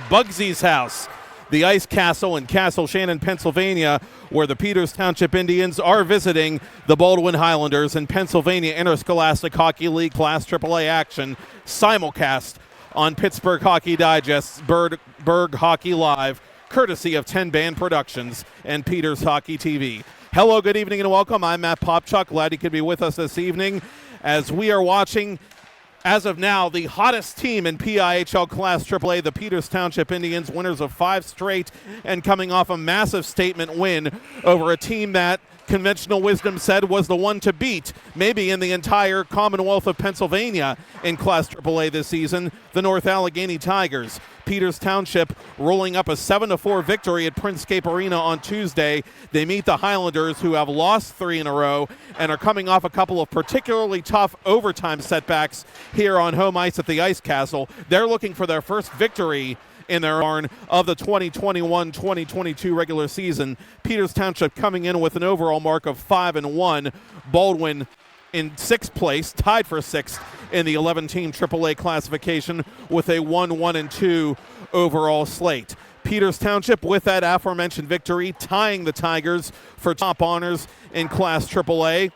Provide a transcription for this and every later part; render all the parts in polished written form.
Bugsy's house, the Ice Castle in Castle Shannon, Pennsylvania, where the Peters Township Indians are visiting the Baldwin Highlanders in Pennsylvania Interscholastic Hockey League Class AAA action, simulcast on Pittsburgh Hockey Digest's Berg Hockey Live, courtesy of 10 Band Productions and Peters Hockey TV. Hello, good evening, and welcome. I'm Matt Popchuk. Glad you could be with us this evening as we are watching, as of now, the hottest team in PIHL Class AAA, the Peters Township Indians, winners of 5 straight and coming off a massive statement win over a team that conventional wisdom said was the one to beat, maybe in the entire Commonwealth of Pennsylvania in Class AAA this season, the North Allegheny Tigers. Peters Township rolling up a 7-4 victory at Princecape Arena on Tuesday. They meet the Highlanders, who have lost 3 in a row and are coming off a couple of particularly tough overtime setbacks here on home ice at the Ice Castle. They're looking for their first victory in their barn of the 2021-2022 regular season. Peters Township coming in with an overall mark of 5-1. Baldwin in 6th place, tied for 6th in the 11-team AAA classification with a 1-1-2 overall slate. Peters Township, with that aforementioned victory, tying the Tigers for top honors in Class AAA.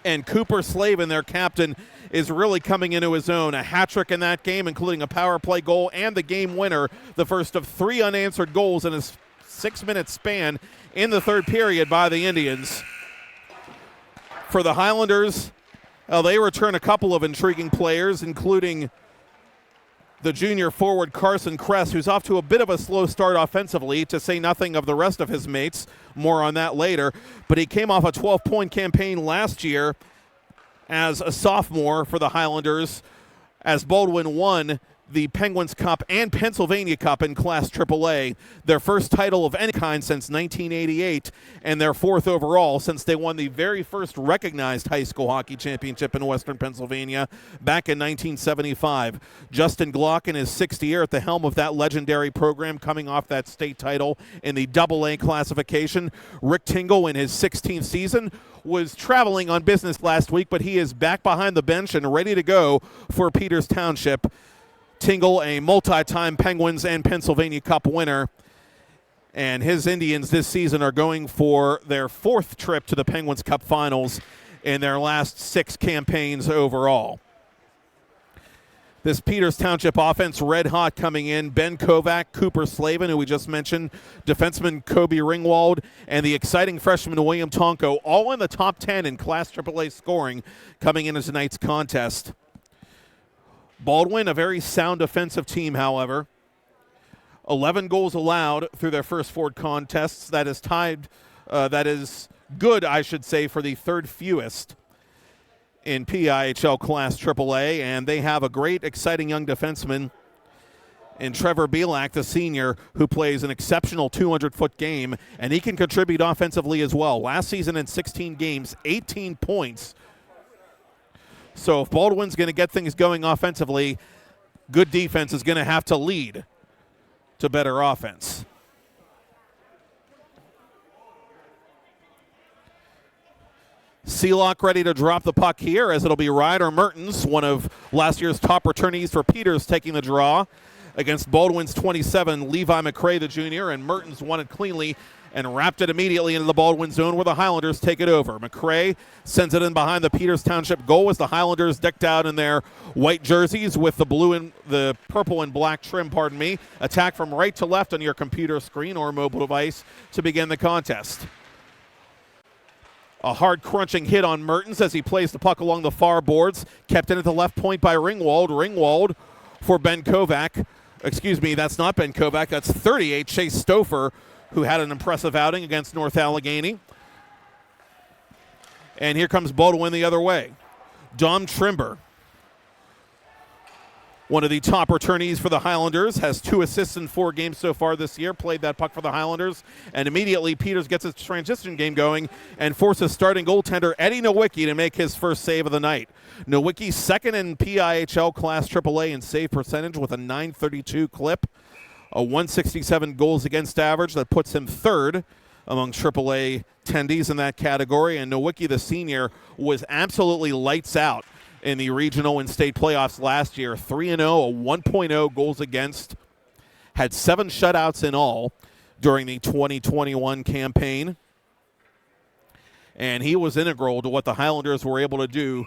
And Cooper Slavin, their captain, is really coming into his own. A hat trick in that game, including a power play goal and the game winner, the first of 3 unanswered goals in a 6-minute span in the third period by the Indians. For the Highlanders, they return a couple of intriguing players, including the junior forward Carson Kress, who's off to a bit of a slow start offensively, to say nothing of the rest of his mates. More on that later. But he came off a 12-point campaign last year as a sophomore for the Highlanders, as Baldwin won the Penguins Cup and Pennsylvania Cup in Class AAA, their first title of any kind since 1988, and their 4th overall since they won the very first recognized high school hockey championship in Western Pennsylvania back in 1975. Justin Glock in his 6th year at the helm of that legendary program, coming off that state title in the AA classification. Rick Tingle in his 16th season was traveling on business last week, but he is back behind the bench and ready to go for Peters Township. Tingle, a multi-time Penguins and Pennsylvania Cup winner, and his Indians this season are going for their 4th trip to the Penguins Cup Finals in their last 6 campaigns overall. This Peters Township offense red hot coming in. Ben Kovac, Cooper Slavin, who we just mentioned, defenseman Kobe Ringwald, and the exciting freshman William Tonko, all in the top 10 in Class AAA scoring coming into tonight's contest. Baldwin, a very sound defensive team, however. 11 goals allowed through their first 4 contests. That is tied, that is good, I should say, for the 3rd fewest in PIHL Class AAA. And they have a great, exciting young defenseman in Trevor Belak, the senior, who plays an exceptional 200-foot game, and he can contribute offensively as well. Last season in 16 games, 18 points. So if Baldwin's going to get things going offensively, good defense is going to have to lead to better offense. Sealock ready to drop the puck here, as it'll be Ryder Mertens, one of last year's top returnees for Peters, taking the draw against Baldwin's 27, Levi McCray, the junior, and Mertens won it cleanly and wrapped it immediately into the Baldwin zone, where the Highlanders take it over. McCray sends it in behind the Peters Township goal as the Highlanders, decked out in their white jerseys with the purple and black trim, attack from right to left on your computer screen or mobile device to begin the contest. A hard crunching hit on Mertens as he plays the puck along the far boards, kept in at the left point by Ringwald. Ringwald for Ben Kovac. Excuse me, that's not Ben Kovac, that's 38, Chase Stouffer, who had an impressive outing against North Allegheny. And here comes Baldwin the other way. Dom Trimber, one of the top returnees for the Highlanders, has 2 assists in 4 games so far this year, played that puck for the Highlanders, and immediately Peters gets his transition game going and forces starting goaltender Eddie Nowicki to make his first save of the night. Nowicki, 2nd in PIHL Class AAA in save percentage with a .932 clip, a 167 goals against average that puts him 3rd among AAA attendees in that category, and Nowicki, the senior, was absolutely lights out in the regional and state playoffs last year. 3-0, a 1.0 goals against had 7 shutouts in all during the 2021 campaign. And he was integral to what the Highlanders were able to do,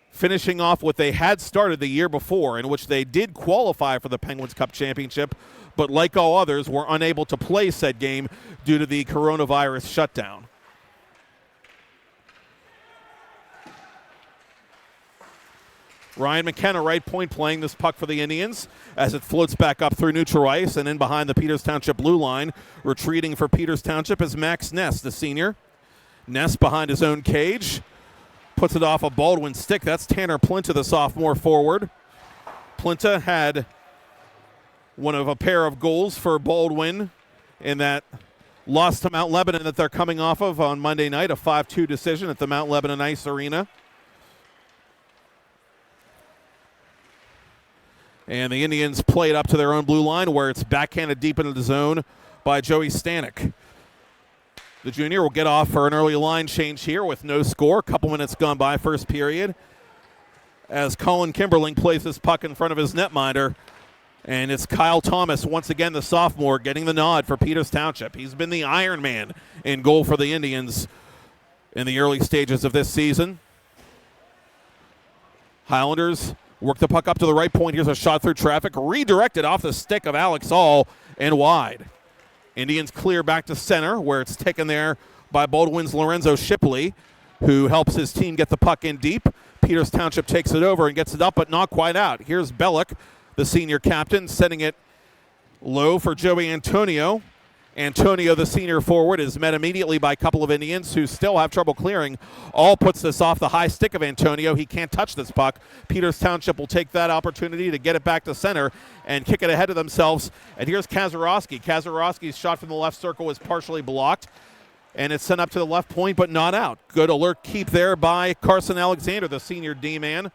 finishing off what they had started the year before, in which they did qualify for the Penguins Cup Championship, but like all others, were unable to play said game due to the coronavirus shutdown. Ryan McKenna, right point, playing this puck for the Indians as it floats back up through neutral ice and in behind the Peters Township blue line. Retreating for Peters Township is Max Ness, the senior. Ness behind his own cage. Puts it off a Baldwin stick. That's Tanner Plinta, the sophomore forward. Plinta had one of a pair of goals for Baldwin in that loss to Mount Lebanon that they're coming off of on Monday night, a 5-2 decision at the Mount Lebanon Ice Arena. And the Indians play it up to their own blue line where it's backhanded deep into the zone by Joey Stanek. The junior will get off for an early line change here with no score. A couple minutes gone by first period as Colin Kimberling plays this puck in front of his netminder. And it's Kyle Thomas, once again the sophomore, getting the nod for Peters Township. He's been the Iron Man in goal for the Indians in the early stages of this season. Highlanders work the puck up to the right point. Here's a shot through traffic, redirected off the stick of Alex Hall and wide. Indians clear back to center, where it's taken there by Baldwin's Lorenzo Shipley, who helps his team get the puck in deep. Peters Township takes it over and gets it up, but not quite out. Here's Bellick, the senior captain, setting it low for Joey Antonio. Antonio, the senior forward, is met immediately by a couple of Indians who still have trouble clearing. All puts this off the high stick of Antonio. He can't touch this puck. Peters Township will take that opportunity to get it back to center and kick it ahead of themselves. And here's Kazarowski. Kazarowski's shot from the left circle was partially blocked, and it's sent up to the left point, but not out. Good alert keep there by Carson Alexander, the senior D-man.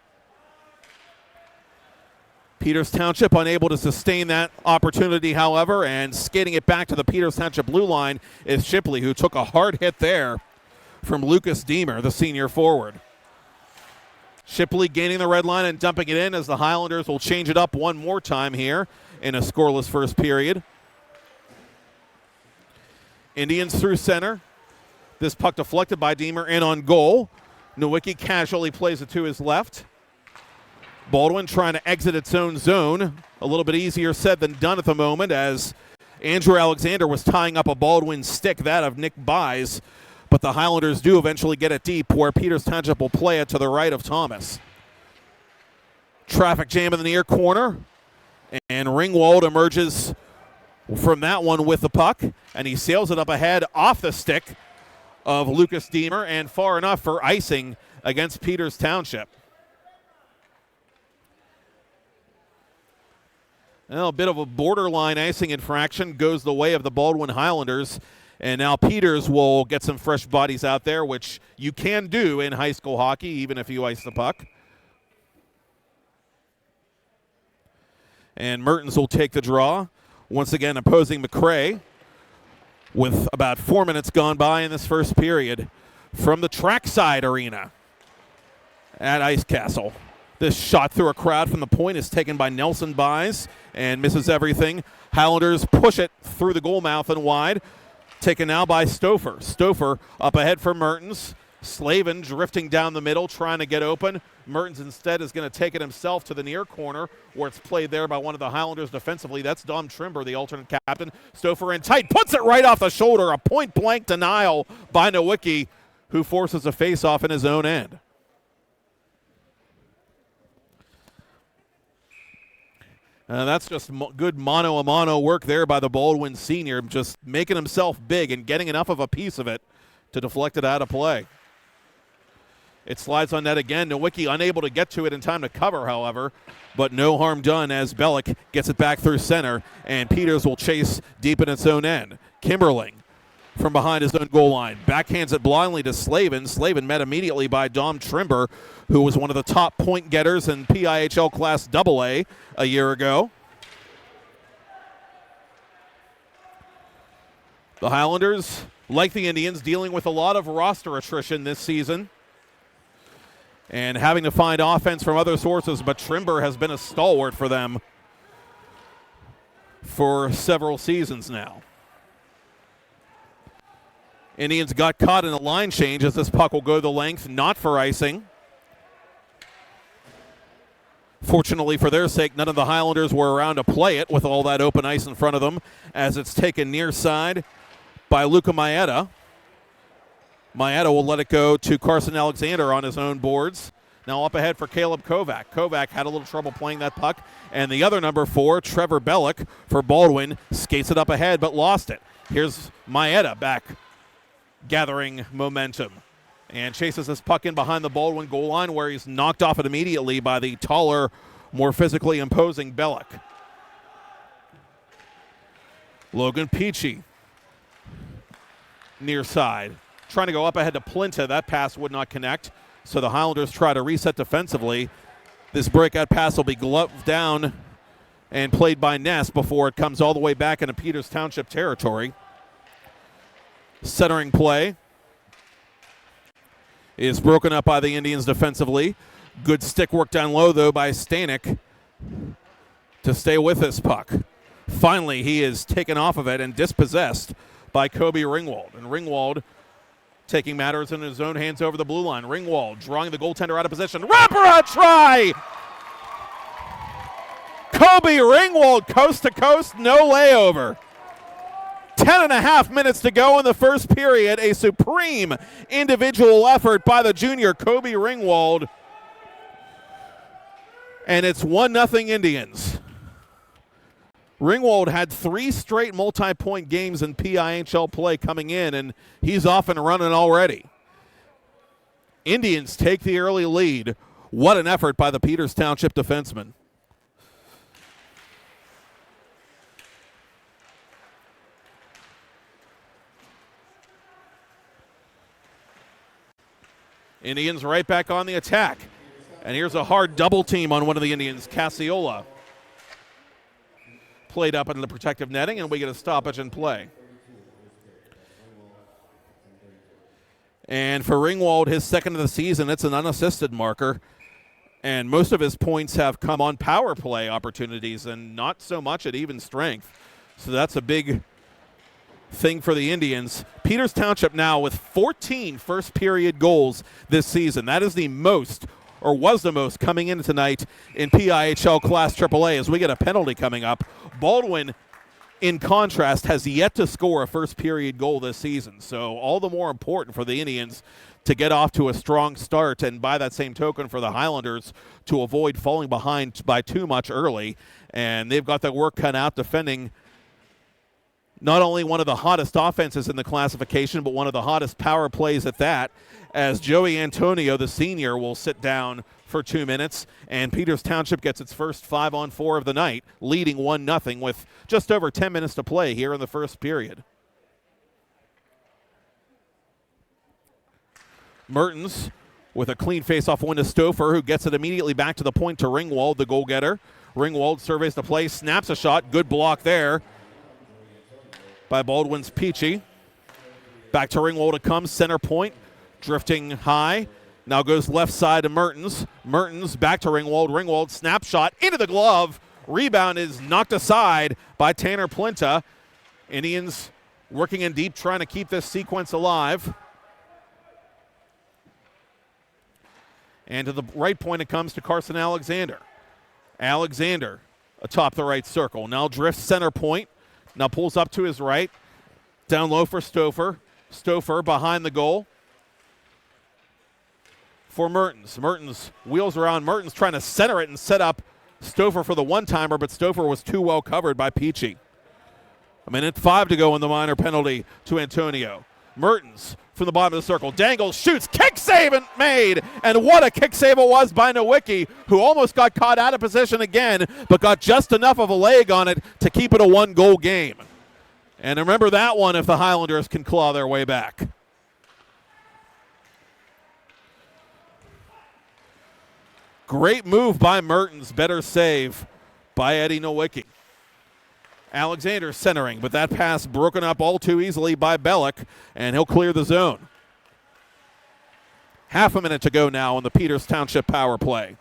Peters Township unable to sustain that opportunity, however, and skating it back to the Peters Township blue line is Shipley, who took a hard hit there from Lucas Deemer, the senior forward. Shipley gaining the red line and dumping it in as the Highlanders will change it up one more time here in a scoreless first period. Indians through center. This puck deflected by Deemer in on goal. Nowicki casually plays it to his left. Baldwin trying to exit its own zone. A little bit easier said than done at the moment as Andrew Alexander was tying up a Baldwin stick, that of Nick Buys. But the Highlanders do eventually get it deep where Peters Township will play it to the right of Thomas. Traffic jam in the near corner. And Ringwald emerges from that one with the puck. And he sails it up ahead off the stick of Lucas Deemer and far enough for icing against Peters Township. Well, a bit of a borderline icing infraction goes the way of the Baldwin Highlanders. And now Peters will get some fresh bodies out there, which you can do in high school hockey, even if you ice the puck. And Mertens will take the draw. Once again, opposing McCrae with about 4 minutes gone by in this first period from the trackside arena at Ice Castle. This shot through a crowd from the point is taken by Nelson Buys and misses everything. Highlanders push it through the goal mouth and wide. Taken now by Stouffer. Stouffer up ahead for Mertens. Slavin drifting down the middle, trying to get open. Mertens instead is going to take it himself to the near corner, where it's played there by one of the Highlanders defensively. That's Dom Trimber, the alternate captain. Stouffer in tight, puts it right off the shoulder. A point-blank denial by Nowicki, who forces a face-off in his own end. That's just good mano-a-mano work there by the Baldwin senior, just making himself big and getting enough of a piece of it to deflect it out of play. It slides on net again. Nowicki unable to get to it in time to cover, however, but no harm done as Bellick gets it back through center, and Peters will chase deep in its own end. Kimberling from behind his own goal line backhands it blindly to Slavin. Slavin met immediately by Dom Trimber, who was one of the top point getters in PIHL Class AA a year ago. The Highlanders, like the Indians, dealing with a lot of roster attrition this season and having to find offense from other sources, but Trimber has been a stalwart for them. for several seasons now. Indians got caught in a line change as this puck will go the length, not for icing. Fortunately for their sake, none of the Highlanders were around to play it with all that open ice in front of them as it's taken near side by Luca Maeda. Maeda will let it go to Carson Alexander on his own boards. Now up ahead for Caleb Kovac. Kovac had a little trouble playing that puck. And the other number 4, Trevor Bellick for Baldwin, skates it up ahead but lost it. Here's Maeda back, gathering momentum. And chases this puck in behind the Baldwin goal line where he's knocked off it immediately by the taller, more physically imposing Bellick. Logan Peachy, near side. Trying to go up ahead to Plinta. That pass would not connect. So the Highlanders try to reset defensively. This breakout pass will be gloved down and played by Ness before it comes all the way back into Peters Township territory. Centering play is broken up by the Indians defensively. Good stick work down low, though, by Stanek to stay with this puck. Finally, he is taken off of it and dispossessed by Kobe Ringwald. And Ringwald taking matters in his own hands over the blue line. Ringwald drawing the goaltender out of position. Wraparound try! Kobe Ringwald coast to coast, no layover. 10.5 minutes to go in the first period. A supreme individual effort by the junior Kobe Ringwald. And it's 1-0 Indians. Ringwald had 3 straight multi-point games in PIHL play coming in, and he's off and running already. Indians take the early lead. What an effort by the Peters Township defenseman. Indians right back on the attack. And here's a hard double team on one of the Indians, Cassiola. Played up into the protective netting, and we get a stoppage in play. And for Ringwald, his second of the season, it's an unassisted marker. And most of his points have come on power play opportunities and not so much at even strength. So that's a big thing for the Indians. Peters Township now with 14 first period goals this season. That is the most, or was the most, coming in tonight in PIHL Class AAA as we get a penalty coming up. Baldwin, in contrast, has yet to score a first period goal this season. So all the more important for the Indians to get off to a strong start, and by that same token for the Highlanders to avoid falling behind by too much early. And they've got their work cut out defending not only one of the hottest offenses in the classification, but one of the hottest power plays at that, as Joey Antonio, the senior, will sit down for 2 minutes, and Peters Township gets its first 5-on-4 of the night, leading 1-0 with just over 10 minutes to play here in the first period. Mertens with a clean face-off win to Stouffer, who gets it immediately back to the point to Ringwald, the goal-getter. Ringwald surveys the play, snaps a shot, good block there by Baldwin's Peachy. Back to Ringwald it comes, center point, drifting high. Now goes left side to Mertens. Mertens back to Ringwald. Ringwald snapshot into the glove. Rebound is knocked aside by Tanner Plinta. Indians working in deep, trying to keep this sequence alive. And to the right point it comes to Carson Alexander. Alexander atop the right circle. Now drifts center point. Now pulls up to his right. Down low for Stouffer. Stouffer behind the goal for Mertens. Mertens wheels around. Mertens trying to center it and set up Stouffer for the one-timer, but Stouffer was too well covered by Peachy. 1:05 to go in the minor penalty to Antonio. Mertens from the bottom of the circle. Dangles, shoots, kick save and made. And what a kick save it was by Nowicki, who almost got caught out of position again, but got just enough of a leg on it to keep it a one-goal game. And remember that one if the Highlanders can claw their way back. Great move by Mertens. Better save by Eddie Nowicki. Alexander centering, but that pass broken up all too easily by Bellick, and he'll clear the zone. Half a minute to go now in the Peters Township power play.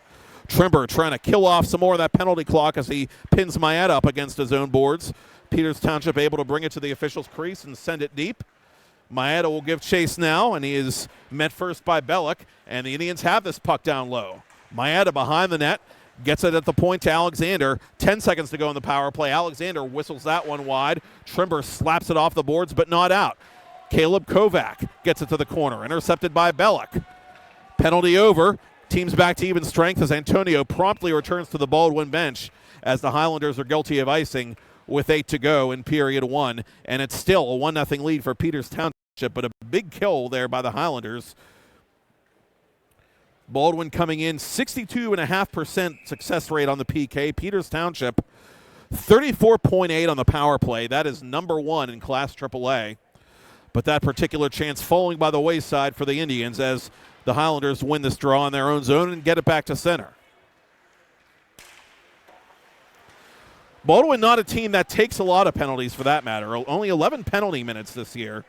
Trimber trying to kill off some more of that penalty clock as he pins Maeda up against his own boards. Peters Township able to bring it to the official's crease and send it deep. Maeda will give chase now, and he is met first by Bellick, and the Indians have this puck down low. Maeda behind the net, gets it at the point to Alexander. 10 seconds to go in the power play. Alexander whistles that one wide. Trimber slaps it off the boards, but not out. Caleb Kovac gets it to the corner, intercepted by Bellick. Penalty over. Teams back to even strength as Antonio promptly returns to the Baldwin bench as the Highlanders are guilty of icing with 8 to go in period 1. And it's still a 1-0 lead for Peters Township, but a big kill there by the Highlanders. Baldwin coming in 62.5% success rate on the PK. Peters Township 34.8 on the power play. That is number 1 in Class AAA. But that particular chance falling by the wayside for the Indians as the Highlanders win this draw in their own zone and get it back to center. Baldwin not a team that takes a lot of penalties for that matter. Only 11 penalty minutes this year.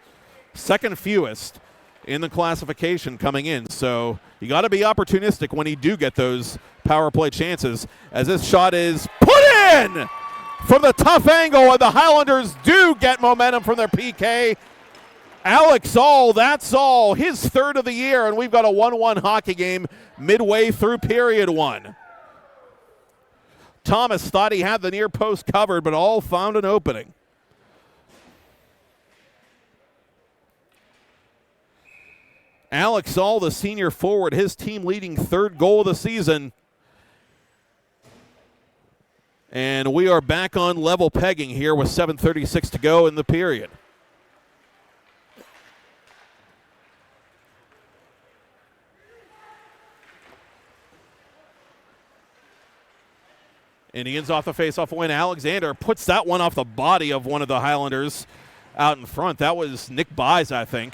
Second fewest in the classification coming in. So you got to be opportunistic when you do get those power play chances as this shot is put in from the tough angle, and the Highlanders do get momentum from their PK. Alex All, that's all, his third of the year, and we've got a 1-1 hockey game midway through period 1. Thomas thought he had the near post covered, but All found an opening. Alex All, the senior forward, his team leading third goal of the season. And we are back on level pegging here with 7:36 to go in the period. Indians off the faceoff win. Alexander puts that one off the body of one of the Highlanders out in front. That was Nick Buys, I think.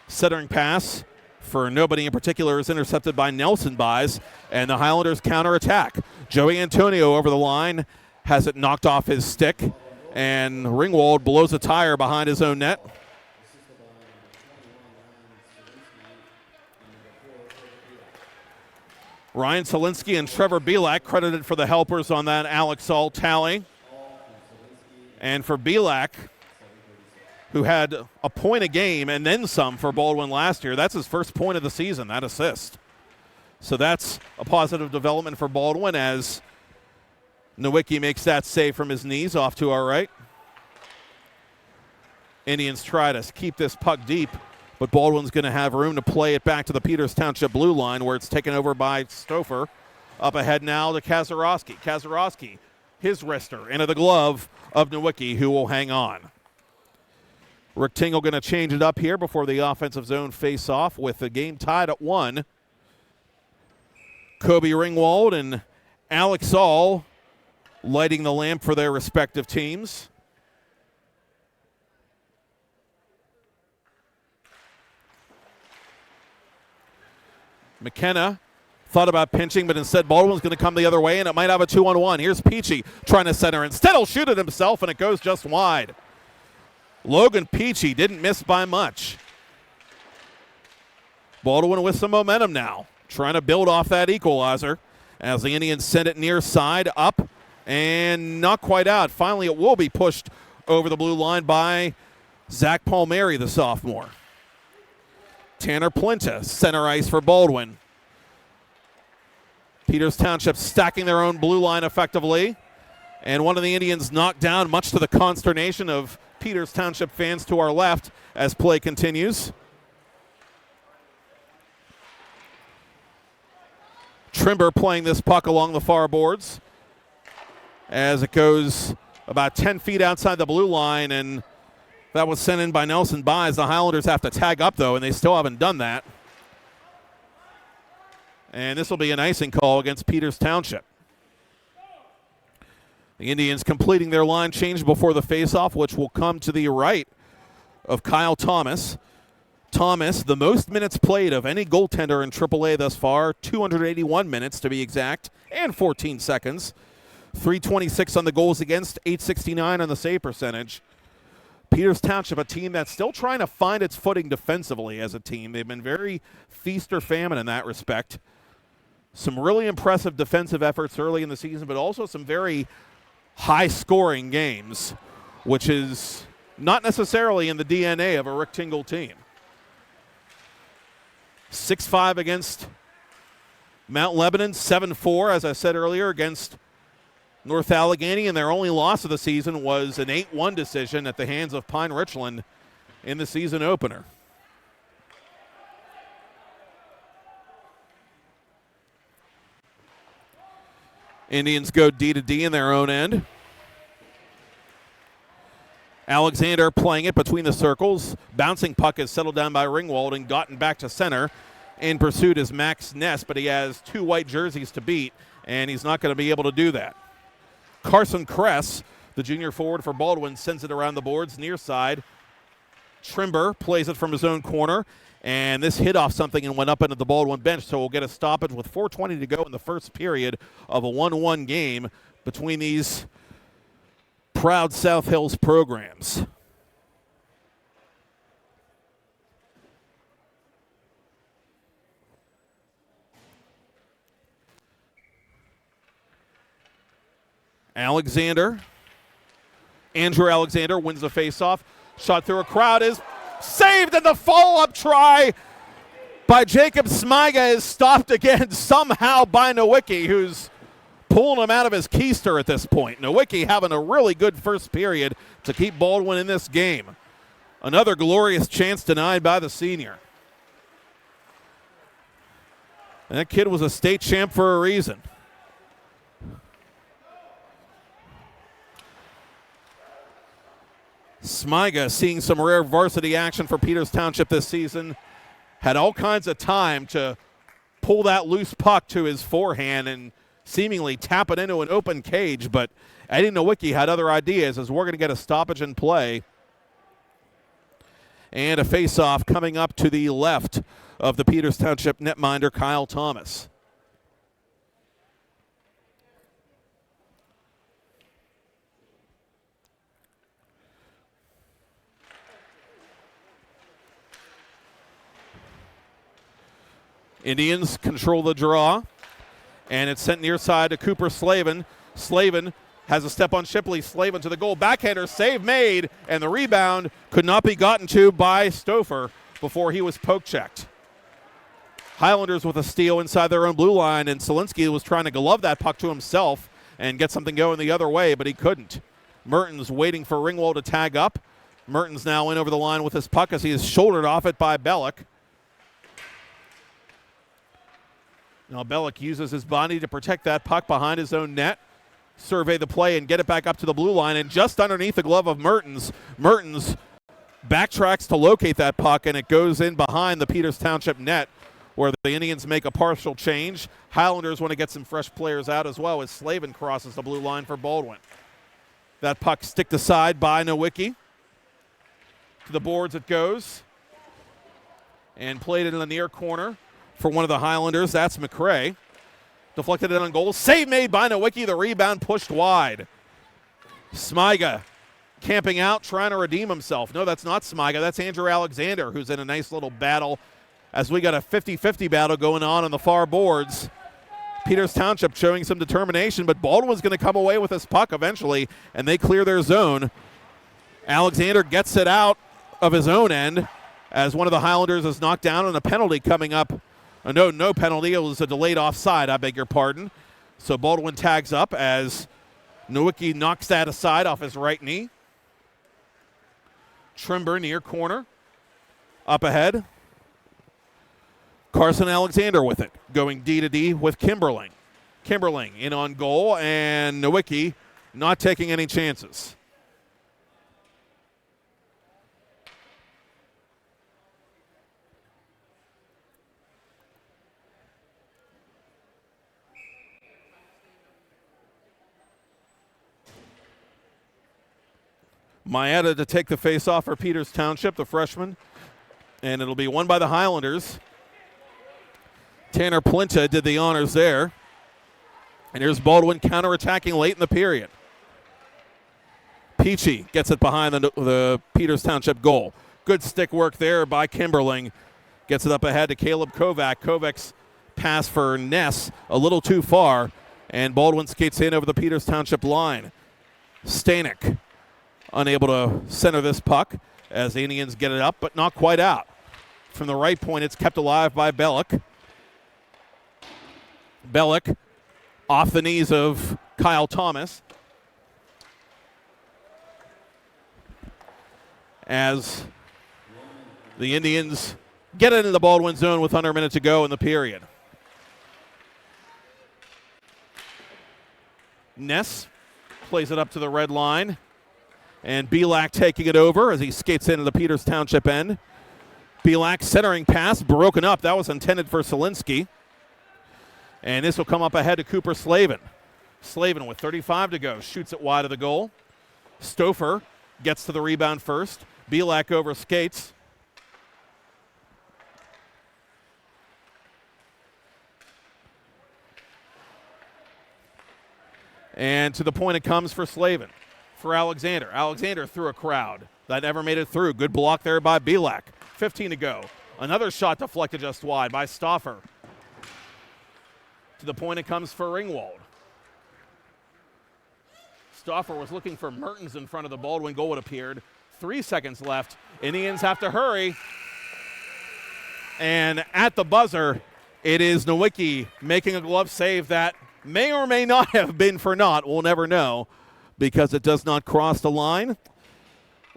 Centering pass for nobody in particular is intercepted by Nelson Buys, and the Highlanders counterattack. Joey Antonio over the line has it knocked off his stick, and Ringwald blows a tire behind his own net. Ryan Solinsky and Trevor Belak credited for the helpers on that Alex All tally. And for Belak, who had a point a game and then some for Baldwin last year, that's his first point of the season, that assist. So that's a positive development for Baldwin as Nowicki makes that save from his knees off to our right. Indians try to keep this puck deep, but Baldwin's going to have room to play it back to the Peters Township blue line where it's taken over by Stouffer. Up ahead now to Kazarowski. Kazarowski, his wrister, into the glove of Nowicki, who will hang on. Rick Tingle going to change it up here before the offensive zone face-off with the game tied at 1. Kobe Ringwald and Alex All lighting the lamp for their respective teams. McKenna thought about pinching, but instead Baldwin's going to come the other way, and it might have a 2-on-1. Here's Peachy trying to center. Instead, he'll shoot it himself, and it goes just wide. Logan Peachy didn't miss by much. Baldwin with some momentum now, trying to build off that equalizer as the Indians send it near side, up, and not quite out. Finally, it will be pushed over the blue line by Zach Palmieri, the sophomore. Tanner Plinta, center ice for Baldwin. Peters Township stacking their own blue line effectively. And one of the Indians knocked down, much to the consternation of Peters Township fans to our left as play continues. Trimber playing this puck along the far boards as it goes about 10 feet outside the blue line, and that was sent in by Nelson Buys. The Highlanders have to tag up, though, and they still haven't done that. And this will be an icing call against Peters Township. The Indians completing their line change before the faceoff, which will come to the right of Kyle Thomas. Thomas, the most minutes played of any goaltender in AAA thus far, 281 minutes to be exact, and 14 seconds. 326 on the goals against, 869 on the save percentage. Peters Township, a team that's still trying to find its footing defensively as a team. They've been very feast or famine in that respect. Some really impressive defensive efforts early in the season, but also some very high-scoring games, which is not necessarily in the DNA of a Rick Tingle team. 6-5 against Mount Lebanon, 7-4, as I said earlier, against North Allegheny, and their only loss of the season was an 8-1 decision at the hands of Pine Richland in the season opener. Indians go D to D in their own end. Alexander playing it between the circles. Bouncing puck is settled down by Ringwald and gotten back to center. In pursuit is Max Ness, but he has 2 white jerseys to beat, and he's not going to be able to do that. Carson Kress, the junior forward for Baldwin, sends it around the boards near side. Trimber plays it from his own corner, and this hit off something and went up into the Baldwin bench, so we'll get a stoppage with 4:20 to go in the first period of a 1-1 game between these proud South Hills programs. Andrew Alexander wins the faceoff. Shot through a crowd is saved, and the follow-up try by Jacob Smiga is stopped again somehow by Nowicki, who's pulling him out of his keister at this point. Nowicki having a really good first period to keep Baldwin in this game. Another glorious chance denied by the senior. And that kid was a state champ for a reason. Smiga seeing some rare varsity action for Peters Township this season. Had all kinds of time to pull that loose puck to his forehand and seemingly tap it into an open cage, but Eddie Nowicki had other ideas as we're going to get a stoppage in play. And a face-off coming up to the left of the Peters Township netminder, Kyle Thomas. Indians control the draw, and it's sent near side to Cooper Slavin. Slavin has a step on Shipley. Slavin to the goal. Backhander, save made, and the rebound could not be gotten to by Stouffer before he was poke-checked. Highlanders with a steal inside their own blue line, and Solinsky was trying to glove that puck to himself and get something going the other way, but he couldn't. Mertens waiting for Ringwald to tag up. Mertens now in over the line with his puck as he is shouldered off it by Bellick. Now Bellick uses his body to protect that puck behind his own net, survey the play, and get it back up to the blue line. And just underneath the glove of Mertens, Mertens backtracks to locate that puck, and it goes in behind the Peters Township net, where the Indians make a partial change. Highlanders want to get some fresh players out as well as Slavin crosses the blue line for Baldwin. That puck sticked aside by Nowicki. To the boards it goes, and played it in the near corner for one of the Highlanders. That's McCray. Deflected it on goal. Save made by Nowicki. The rebound pushed wide. Smiga camping out, trying to redeem himself. No, that's not Smiga. That's Andrew Alexander, who's in a nice little battle as we got a 50-50 battle going on the far boards. Peters Township showing some determination, but Baldwin's going to come away with this puck eventually, and they clear their zone. Alexander gets it out of his own end as one of the Highlanders is knocked down, and a penalty coming up. No penalty. It was a delayed offside, I beg your pardon. So Baldwin tags up as Nowicki knocks that aside off his right knee. Trimber near corner. Up ahead. Carson Alexander with it. Going D to D with Kimberling. Kimberling in on goal, and Nowicki not taking any chances. Maeda to take the face-off for Peters Township, the freshman. And it'll be won by the Highlanders. Tanner Plinta did the honors there. And here's Baldwin counterattacking late in the period. Peachy gets it behind the Peters Township goal. Good stick work there by Kimberling. Gets it up ahead to Caleb Kovac. Kovac's pass for Ness a little too far, and Baldwin skates in over the Peters Township line. Stanek unable to center this puck as the Indians get it up, but not quite out. From the right point, it's kept alive by Bellick. Bellick off the knees of Kyle Thomas. As the Indians get into the Baldwin zone with under a minute to go in the period. Ness plays it up to the red line. And Belak taking it over as he skates into the Peters Township end. Belak centering pass, broken up. That was intended for Solinsky. And this will come up ahead to Cooper Slavin. Slavin with 35 to go, shoots it wide of the goal. Stouffer gets to the rebound first. Belak over skates. And to the point it comes for Slavin. For Alexander. Alexander through a crowd. That never made it through. Good block there by Belak. 15 to go. Another shot deflected just wide by Stauffer. To the point it comes for Ringwald. Stauffer was looking for Mertens in front of the Baldwin goal, it appeared. 3 seconds left. Indians have to hurry. And at the buzzer, it is Nowicki making a glove save that may or may not have been for naught. We'll never know because it does not cross the line.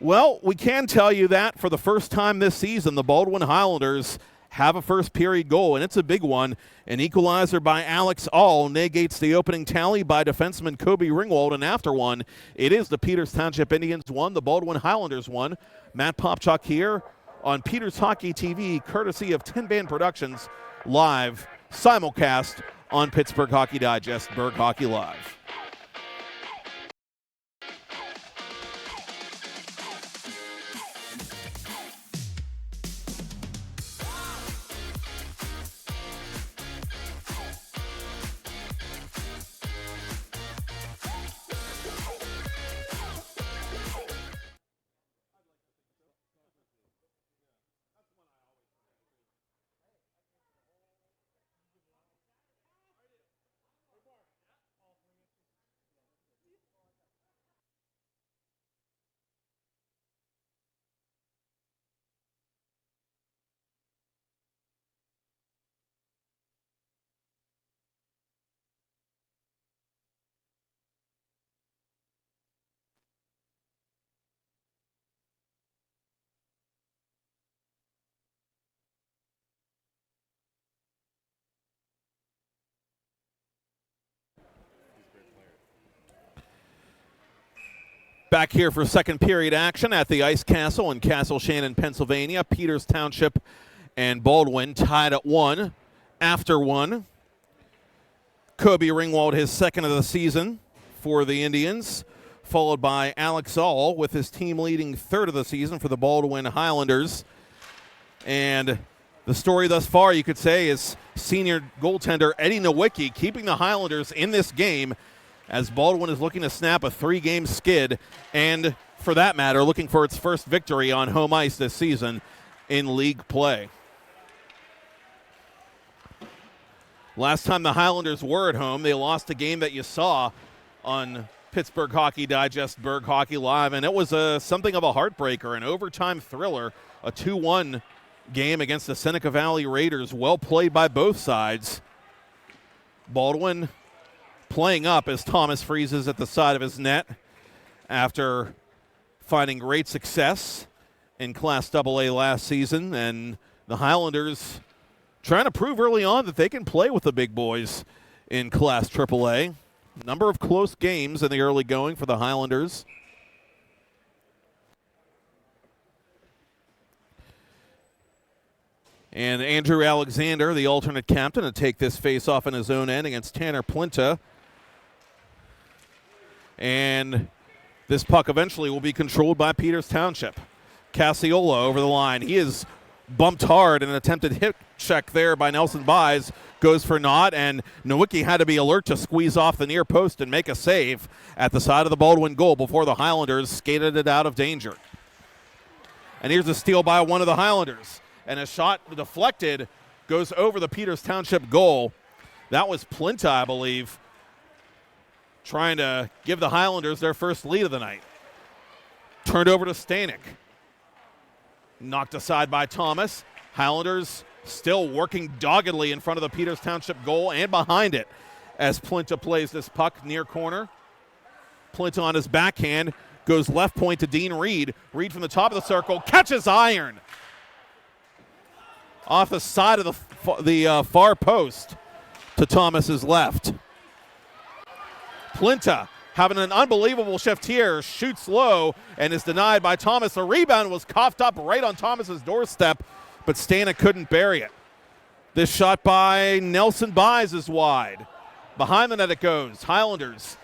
Well, we can tell you that for the first time this season, the Baldwin Highlanders have a first period goal, and it's a big one. An equalizer by Alex All negates the opening tally by defenseman Kobe Ringwald, and after one, it is the Peters Township Indians 1, the Baldwin Highlanders 1. Matt Popchuk here on Peters Hockey TV, courtesy of 10 Band Productions, live, simulcast on Pittsburgh Hockey Digest, Berg Hockey Live. Back here for second period action at the Ice Castle in Castle Shannon, Pennsylvania. Peters Township and Baldwin tied at 1 after 1. Kobe Ringwald, his second of the season for the Indians, followed by Alex All with his team leading third of the season for the Baldwin Highlanders. And the story thus far, you could say, is senior goaltender Eddie Nowicki keeping the Highlanders in this game as Baldwin is looking to snap a 3-game skid and, for that matter, looking for its first victory on home ice this season in league play. Last time the Highlanders were at home, they lost a game that you saw on Pittsburgh Hockey Digest, Berg Hockey Live, and it was something of a heartbreaker, an overtime thriller, a 2-1 game against the Seneca Valley Raiders, well played by both sides. Baldwin playing up as Thomas freezes at the side of his net after finding great success in Class AA last season, and the Highlanders trying to prove early on that they can play with the big boys in Class AAA. Number of close games in the early going for the Highlanders. And Andrew Alexander, the alternate captain, to take this face-off in his own end against Tanner Plinta. And this puck eventually will be controlled by Peters Township. Cassiola over the line. He is bumped hard. An attempted hip check there by Nelson Buys goes for naught, and Nowicki had to be alert to squeeze off the near post and make a save at the side of the Baldwin goal before the Highlanders skated it out of danger. And here's a steal by one of the Highlanders, and a shot deflected goes over the Peters Township goal. That was Plinta, I believe, trying to give the Highlanders their first lead of the night. Turned over to Stanek. Knocked aside by Thomas. Highlanders still working doggedly in front of the Peters Township goal and behind it as Plinta plays this puck near corner. Plinta on his backhand goes left point to Dean Reed. Reed from the top of the circle catches iron off the side of the far post to Thomas's left. Plinta having an unbelievable shift here, shoots low and is denied by Thomas. The rebound was coughed up right on Thomas's doorstep, but Stanek couldn't bury it. This shot by Nelson Buys is wide. Behind the net it goes. Highlanders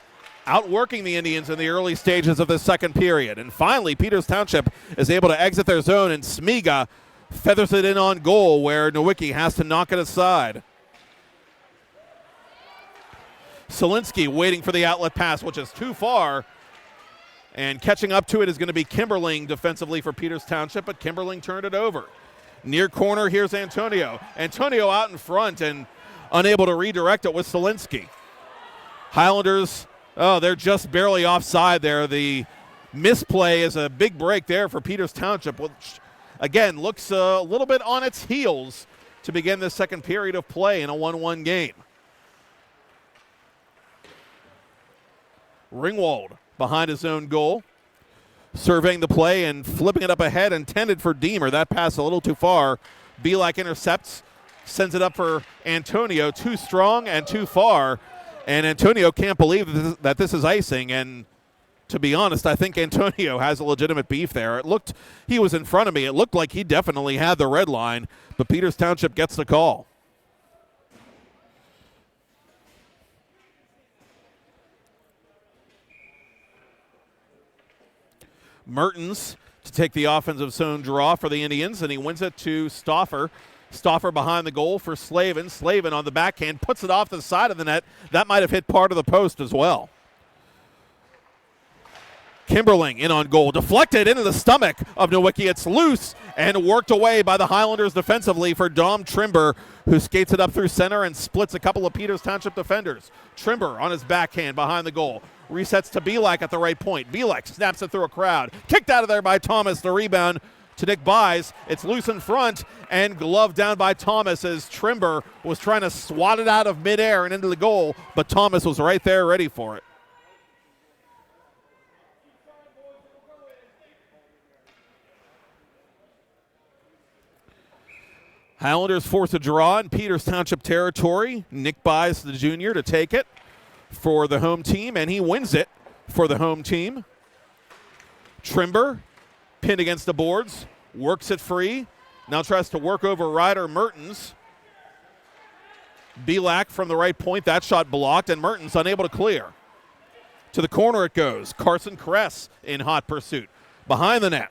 outworking the Indians in the early stages of the second period. And finally, Peters Township is able to exit their zone, and Smiga feathers it in on goal where Nowicki has to knock it aside. Solinsky waiting for the outlet pass, which is too far. And catching up to it is going to be Kimberling defensively for Peters Township, but Kimberling turned it over. Near corner, here's Antonio. Antonio out in front and unable to redirect it with Solinsky. Highlanders, they're just barely offside there. The misplay is a big break there for Peters Township, which, again, looks a little bit on its heels to begin the second period of play in a 1-1 game. Ringwald behind his own goal, surveying the play and flipping it up ahead, intended for Deemer. That pass a little too far. Belak intercepts, sends it up for Antonio. Too strong and too far. And Antonio can't believe that this is icing. And to be honest, I think Antonio has a legitimate beef there. He was in front of me. It looked like he definitely had the red line, but Peters Township gets the call. Mertens to take the offensive zone draw for the Indians, and he wins it to Stauffer. Stauffer behind the goal for Slavin. Slavin on the backhand puts it off the side of the net. That might have hit part of the post as well. Kimberling in on goal. Deflected into the stomach of Nowicki. It's loose and worked away by the Highlanders defensively for Dom Trimber, who skates it up through center and splits a couple of Peters Township defenders. Trimber on his backhand behind the goal. Resets to Belak at the right point. Belak snaps it through a crowd. Kicked out of there by Thomas. The rebound to Nick Buys. It's loose in front and gloved down by Thomas as Trimber was trying to swat it out of midair and into the goal, but Thomas was right there ready for it. Highlanders force a draw in Peters Township territory. Nick Buys, the junior, to take it for the home team, and he wins it for the home team. Trimber, pinned against the boards, works it free. Now tries to work over Ryder Mertens. Belak from the right point. That shot blocked, and Mertens unable to clear. To the corner it goes. Carson Kress in hot pursuit. Behind the net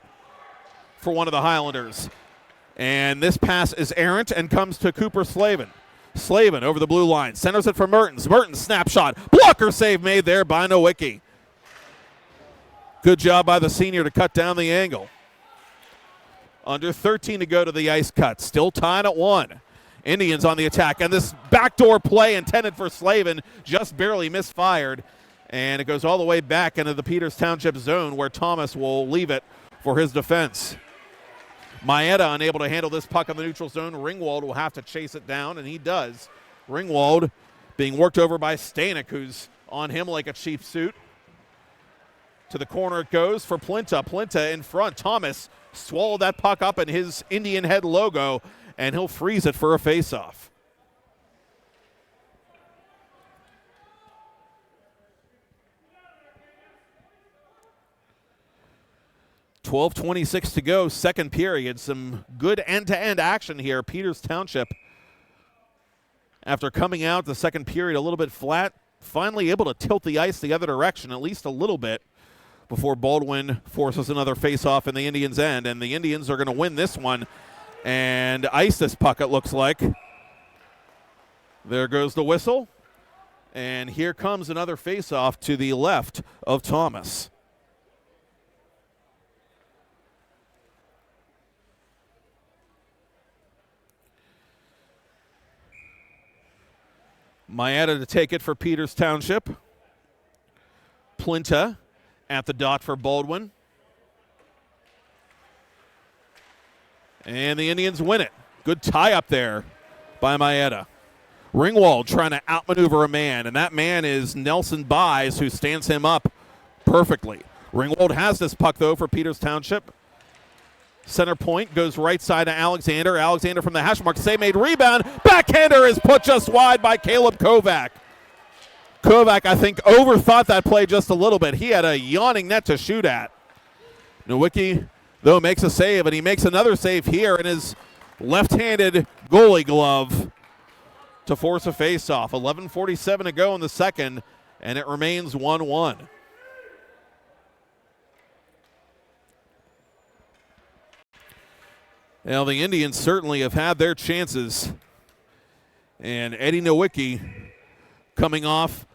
for one of the Highlanders. And this pass is errant and comes to Cooper Slavin. Slavin over the blue line. Centers it for Mertens. Mertens snapshot. Blocker save made there by Nowicki. Good job by the senior to cut down the angle. Under 13 to go to the ice cut. Still tied at 1. Indians on the attack. And this backdoor play intended for Slavin just barely misfired. And it goes all the way back into the Peters Township zone where Thomas will leave it for his defense. Maeda unable to handle this puck on the neutral zone. Ringwald will have to chase it down, and he does. Ringwald being worked over by Stanek, who's on him like a cheap suit. To the corner it goes for Plinta. Plinta in front. Thomas swallowed that puck up in his Indian head logo, and he'll freeze it for a faceoff. .26 to go, second period. Some good end-to-end action here. Peters Township, after coming out the second period a little bit flat, finally able to tilt the ice the other direction at least a little bit before Baldwin forces another face-off in the Indians' end. And the Indians are going to win this one and ice this puck, it looks like. There goes the whistle. And here comes another face-off to the left of Thomas. Maeda to take it for Peters Township. Plinta at the dot for Baldwin. And the Indians win it. Good tie up there by Maeda. Ringwald trying to outmaneuver a man, and that man is Nelson Buys, who stands him up perfectly. Ringwald has this puck, though, for Peters Township. Center point goes right side to Alexander. Alexander from the hash mark. Save made rebound. Backhander is put just wide by Caleb Kovac. Kovac, I think, overthought that play just a little bit. He had a yawning net to shoot at. Nowicki, though, makes a save, and he makes another save here in his left-handed goalie glove to force a face-off. 11:47 to go in the second, and it remains 1-1. Now, the Indians certainly have had their chances, and Eddie Nowicki, coming off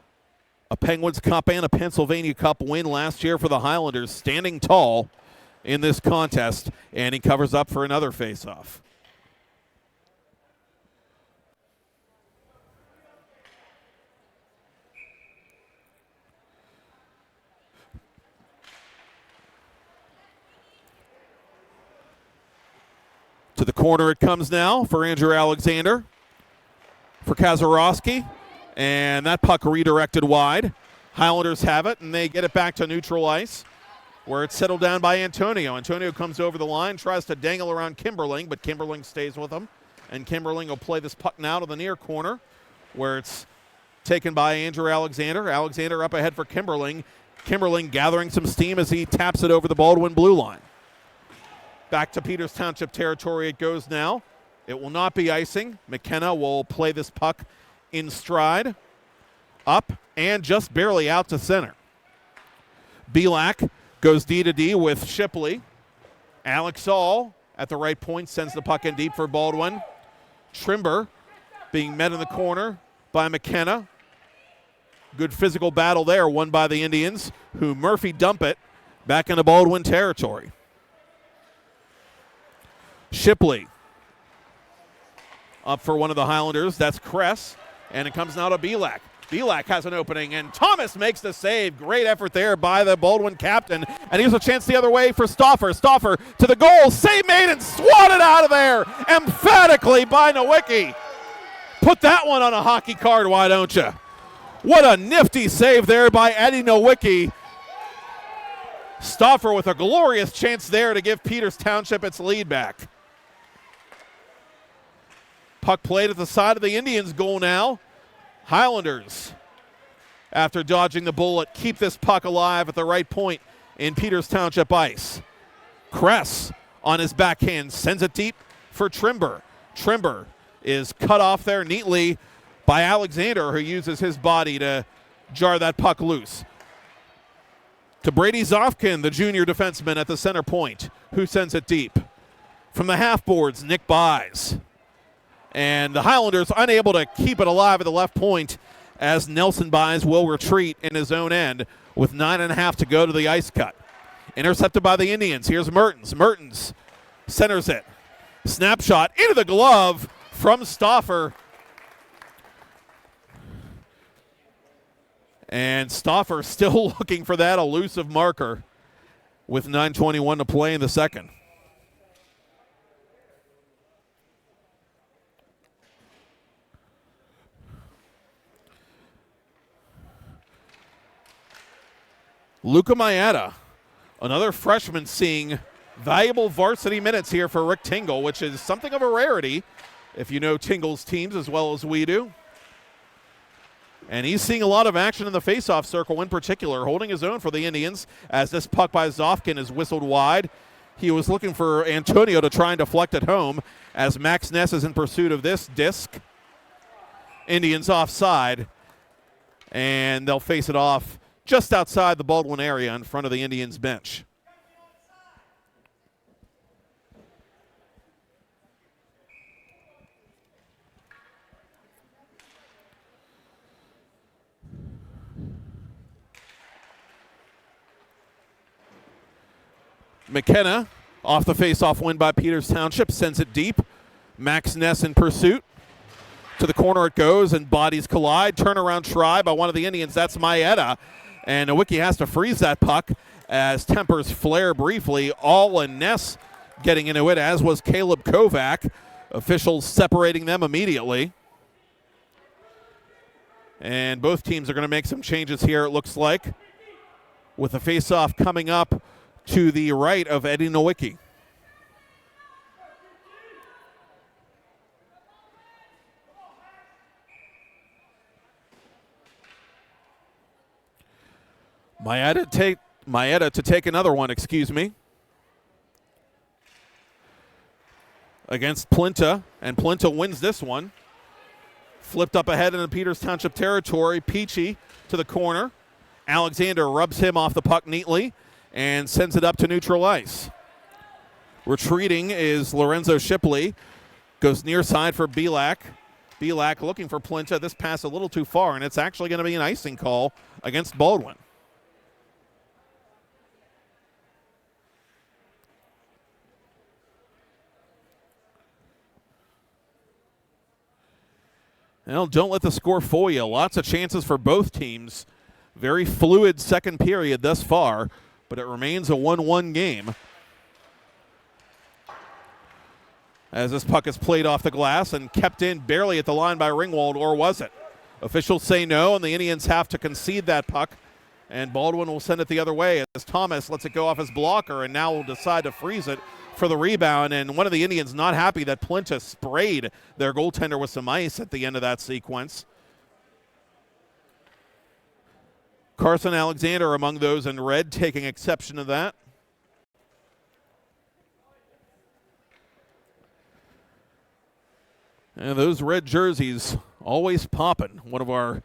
a Penguins Cup and a Pennsylvania Cup win last year for the Highlanders, standing tall in this contest, and he covers up for another face-off. To the corner it comes now for Andrew Alexander, for Kazarowski, and that puck redirected wide. Highlanders have it, and they get it back to neutral ice, where it's settled down by Antonio. Antonio comes over the line, tries to dangle around Kimberling, but Kimberling stays with him, and Kimberling will play this puck now to the near corner, where it's taken by Andrew Alexander. Alexander up ahead for Kimberling. Kimberling gathering some steam as he taps it over the Baldwin blue line. Back to Peters Township territory it goes now. It will not be icing. McKenna will play this puck in stride, up, and just barely out to center. Belak goes D to D with Shipley. Alex Saul at the right point sends the puck in deep for Baldwin. Trimber being met in the corner by McKenna. Good physical battle there, won by the Indians, who Murphy dump it back into Baldwin territory. Shipley up for one of the Highlanders. That's Kress, and it comes now to Belak. Belak has an opening, and Thomas makes the save. Great effort there by the Baldwin captain, and here's a chance the other way for Stauffer. Stauffer to the goal. Save made and swatted out of there emphatically by Nowicki. Put that one on a hockey card, why don't you? What a nifty save there by Eddie Nowicki. Stauffer with a glorious chance there to give Peters Township its lead back. Puck played at the side of the Indians' goal now. Highlanders, after dodging the bullet, keep this puck alive at the right point in Peters Township ice. Kress on his backhand sends it deep for Trimber. Trimber is cut off there neatly by Alexander, who uses his body to jar that puck loose. To Brady Zofkin, the junior defenseman at the center point, who sends it deep. From the half boards, Nick Buys. And the Highlanders unable to keep it alive at the left point as Nelson Buys will retreat in his own end with 9.5 to go to the ice cut. Intercepted by the Indians. Here's Mertens. Mertens centers it. Snapshot into the glove from Stauffer. And Stauffer still looking for that elusive marker with 9:21 to play in the second. Luca Maeda, another freshman, seeing valuable varsity minutes here for Rick Tingle, which is something of a rarity if you know Tingle's teams as well as we do. And he's seeing a lot of action in the faceoff circle in particular, holding his own for the Indians as this puck by Zofkin is whistled wide. He was looking for Antonio to try and deflect it home as Max Ness is in pursuit of this disc. Indians offside, and they'll face it off just outside the Baldwin area in front of the Indians bench. McKenna off the face-off win by Peters Township, sends it deep. Max Ness in pursuit. To the corner it goes, and bodies collide. Turnaround try by one of the Indians. That's Maeda. And Nowicki has to freeze that puck as tempers flare briefly. All and Ness getting into it, as was Caleb Kovac. Officials separating them immediately. And both teams are going to make some changes here, it looks like, with the face-off coming up to the right of Eddie Nowicki. Maeda to take another one, against Plinta, and Plinta wins this one. Flipped up ahead in the Peters Township territory. Peachy to the corner. Alexander rubs him off the puck neatly and sends it up to neutral ice. Retreating is Lorenzo Shipley. Goes near side for Belak. Belak looking for Plinta. This pass a little too far, and it's actually going to be an icing call against Baldwin. Well, don't let the score fool you. Lots of chances for both teams. Very fluid second period thus far, but it remains a 1-1 game. As this puck is played off the glass and kept in barely at the line by Ringwald, or was it? Officials say no, and the Indians have to concede that puck, and Baldwin will send it the other way as Thomas lets it go off his blocker and now will decide to freeze it for the rebound. And one of the Indians not happy that Plinta sprayed their goaltender with some ice at the end of that sequence. Carson Alexander among those in red, taking exception to that. And those red jerseys always popping. One of our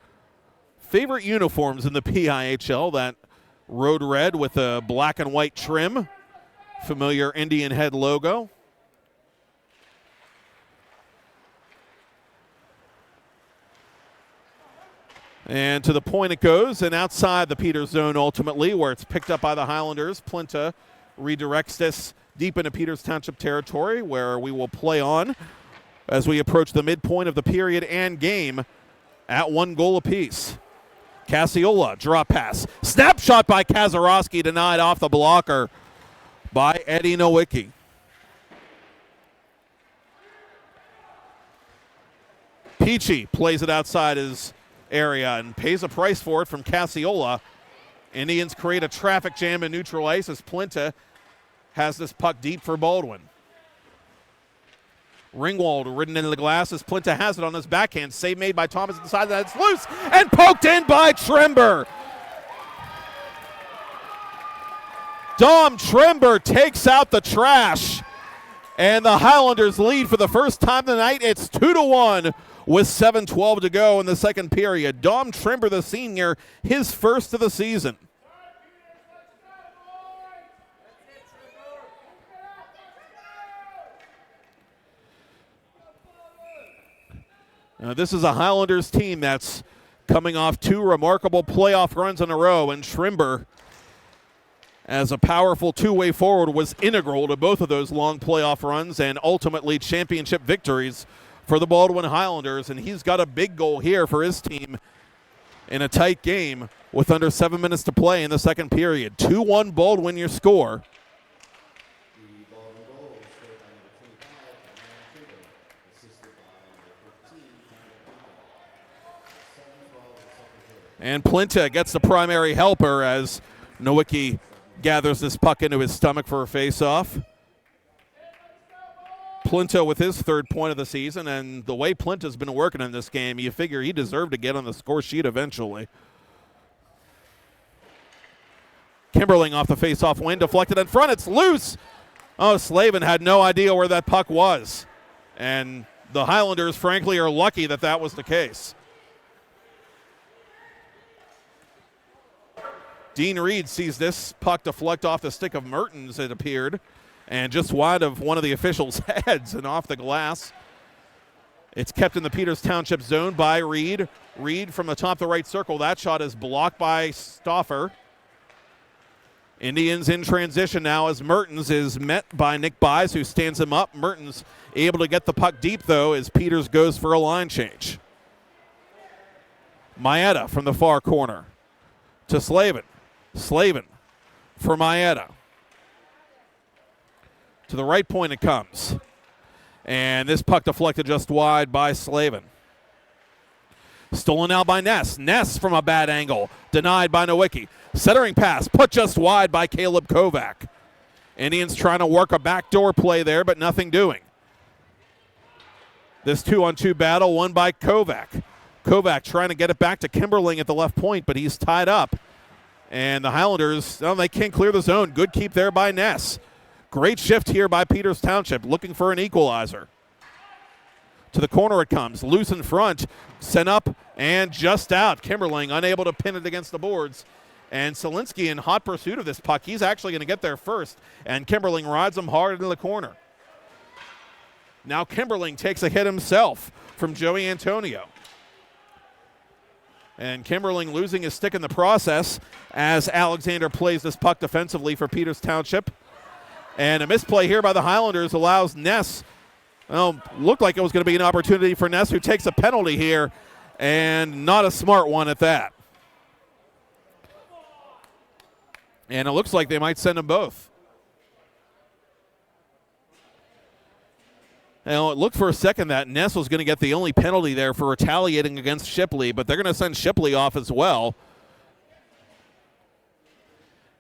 favorite uniforms in the PIHL, that road red with a black and white trim. Familiar Indian head logo. And to the point it goes, and outside the Peters zone ultimately, where it's picked up by the Highlanders. Plinta redirects this deep into Peters Township territory, where we will play on as we approach the midpoint of the period and game at 1 goal apiece. Casiola, drop pass. Snapshot by Kazarowski, denied off the blocker by Eddie Nowicki. Peachy plays it outside his area and pays a price for it from Casiola. Indians create a traffic jam in neutral ice as Plinta has this puck deep for Baldwin. Ringwald ridden into the glass as Plinta has it on his backhand. Save made by Thomas at the side. That's loose and poked in by Trember. Dom Trember takes out the trash, and the Highlanders lead for the first time tonight. It's 2-1 with 7:12 to go in the second period. Dom Trember, the senior, his first of the season. This is a Highlanders team that's coming off 2 remarkable playoff runs in a row, and Trember, as a powerful two-way forward, was integral to both of those long playoff runs and ultimately championship victories for the Baldwin Highlanders. And he's got a big goal here for his team in a tight game with under 7 minutes to play in the second period. 2-1 Baldwin, your score. And Plinta gets the primary helper as Nowicki gathers this puck into his stomach for a face-off. Plinta with his third point of the season, and the way Plinta's been working in this game, you figure he deserved to get on the score sheet eventually. Kimberling off the face-off win, deflected in front, it's loose! Oh, Slavin had no idea where that puck was. And the Highlanders, frankly, are lucky that that was the case. Dean Reed sees this puck deflect off the stick of Mertens, it appeared, and just wide of one of the officials' heads and off the glass. It's kept in the Peters Township zone by Reed. Reed from the top of the right circle. That shot is blocked by Stauffer. Indians in transition now as Mertens is met by Nick Buys, who stands him up. Mertens able to get the puck deep, though, as Peters goes for a line change. Maeda from the far corner to Slavin. Slavin for Maeda. To the right point it comes. And this puck deflected just wide by Slavin. Stolen now by Ness. Ness from a bad angle. Denied by Nowicki. Centering pass put just wide by Caleb Kovac. Indians trying to work a backdoor play there, but nothing doing. This 2-on-2 battle won by Kovac. Kovac trying to get it back to Kimberling at the left point, but he's tied up. And the Highlanders, they can't clear the zone. Good keep there by Ness. Great shift here by Peters Township, looking for an equalizer. To the corner it comes. Loose in front. Sent up and just out. Kimberling unable to pin it against the boards. And Selinski in hot pursuit of this puck. He's actually going to get there first. And Kimberling rides him hard into the corner. Now Kimberling takes a hit himself from Joey Antonio. And Kimberling losing his stick in the process as Alexander plays this puck defensively for Peters Township. And a misplay here by the Highlanders allows Ness. Looked like it was going to be an opportunity for Ness, who takes a penalty here, and not a smart one at that. And it looks like they might send them both. Now, it looked for a second that Ness was going to get the only penalty there for retaliating against Shipley, but they're going to send Shipley off as well.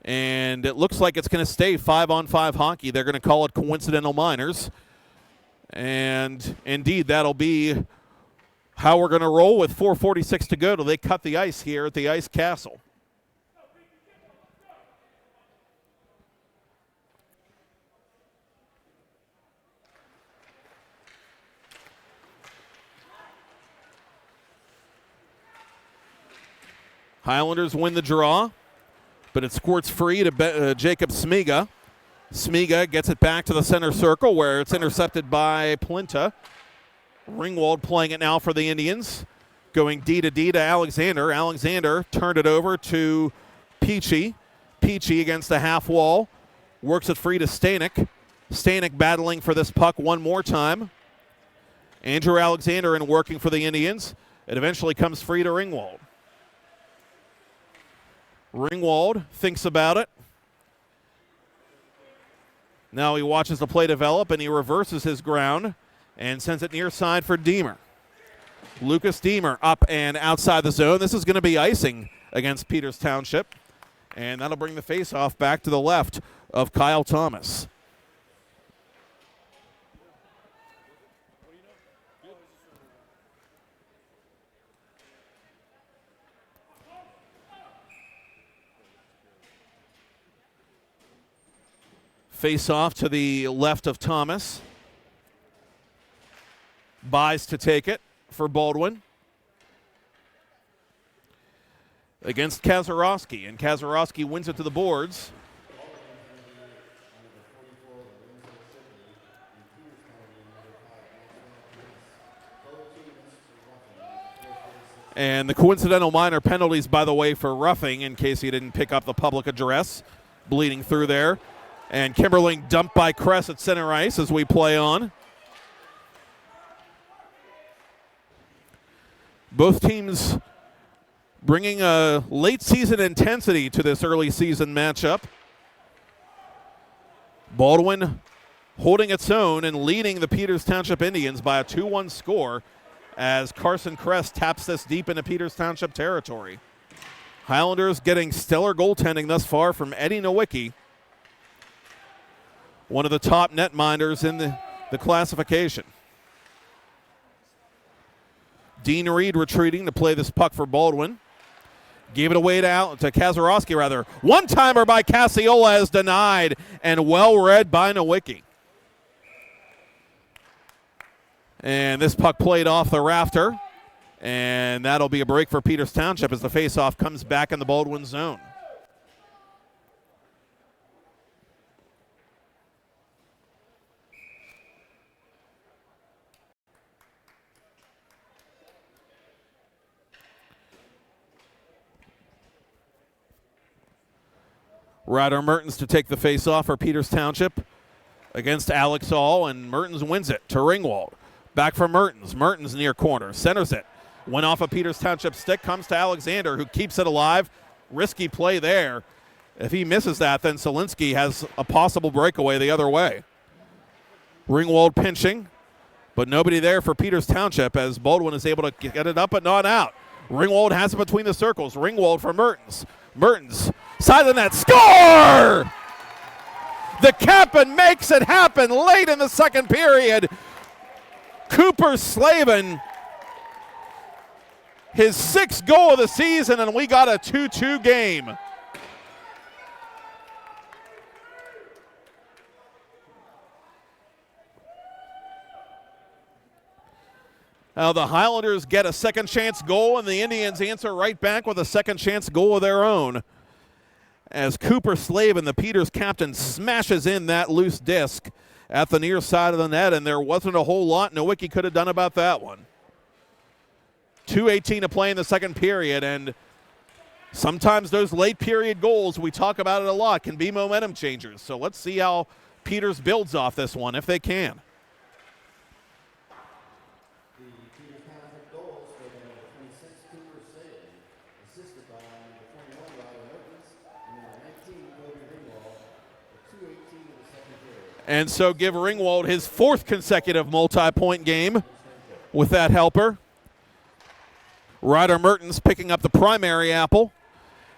And it looks like it's going to stay 5-on-5 hockey. They're going to call it coincidental minors. And indeed, that'll be how we're going to roll with 4:46 to go till they cut the ice here at the Ice Castle. Highlanders win the draw, but it squirts free to Jacob Smiga. Smiga gets it back to the center circle where it's intercepted by Plinta. Ringwald playing it now for the Indians. Going D to Alexander. Alexander turned it over to Peachy. Peachy against the half wall. Works it free to Stanek. Stanek battling for this puck one more time. Andrew Alexander in working for the Indians. It eventually comes free to Ringwald. Ringwald thinks about it. Now he watches the play develop, and he reverses his ground and sends it near side for Deemer. Lucas Deemer up and outside the zone. This is going to be icing against Peters Township, and that'll bring the faceoff back to the left of Kyle Thomas. Face off to the left of Thomas. Buys to take it for Baldwin. Against Kazarowski, and Kazarowski wins it to the boards. And the coincidental minor penalties, by the way, for roughing, in case he didn't pick up the public address, bleeding through there. And Kimberling dumped by Kress at center ice as we play on. Both teams bringing a late season intensity to this early season matchup. Baldwin holding its own and leading the Peters Township Indians by a 2-1 score as Carson Kress taps this deep into Peters Township territory. Highlanders getting stellar goaltending thus far from Eddie Nowicki, one of the top netminders in the classification. Dean Reed retreating to play this puck for Baldwin. Gave it away to Kazarowski, rather. One-timer by Casiola is denied, and well-read by Nowicki. And this puck played off the rafter, and that'll be a break for Peters Township as the faceoff comes back in the Baldwin zone. Ryder Mertens to take the face-off for Peters Township against Alex Hall, and Mertens wins it to Ringwald. Back for Mertens. Mertens near corner, centers it. Went off a Peters Township stick, comes to Alexander, who keeps it alive. Risky play there. If he misses that, then Solinsky has a possible breakaway the other way. Ringwald pinching, but nobody there for Peters Township as Baldwin is able to get it up but not out. Ringwald has it between the circles. Ringwald for Mertens. Mertens, side of the net, score! The captain makes it happen late in the second period. Cooper Slavin, his sixth goal of the season, and we got a 2-2 game. Now the Highlanders get a second chance goal, and the Indians answer right back with a second chance goal of their own. As Cooper Slavin, the Peters captain, smashes in that loose disc at the near side of the net, and there wasn't a whole lot Nowicki could have done about that one. 2:18 to play in the second period, and sometimes those late period goals, we talk about it a lot, can be momentum changers. So let's see how Peters builds off this one, if they can. And so give Ringwald his fourth consecutive multi-point game with that helper. Ryder Mertens picking up the primary apple.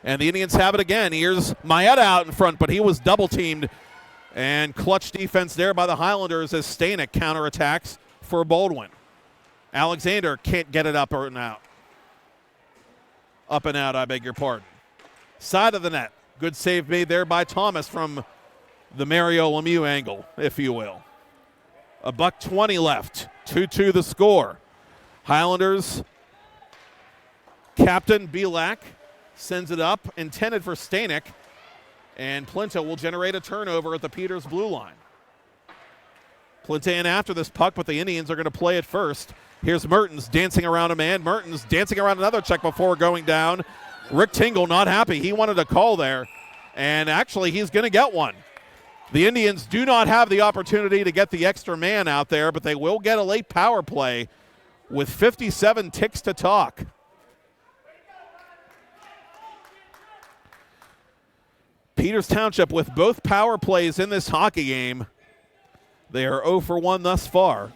And the Indians have it again. Here's Maeda out in front, but he was double-teamed. And clutch defense there by the Highlanders as Stanek counterattacks for Baldwin. Alexander can't get it up and out. Up and out, I beg your pardon. Side of the net. Good save made there by Thomas from the Mario Lemieux angle, if you will. $1:20 left. 2-2 the score. Highlanders captain Belak sends it up, intended for Stanek, and Plinta will generate a turnover at the Peters blue line. Plinta in after this puck, but the Indians are going to play it first. Here's Mertens dancing around a man. Mertens dancing around another check before going down. Rick Tingle not happy. He wanted a call there, and actually he's going to get one. The Indians do not have the opportunity to get the extra man out there, but they will get a late power play with 57 ticks to talk. Peters Township with both power plays in this hockey game. They are 0 for 1 thus far.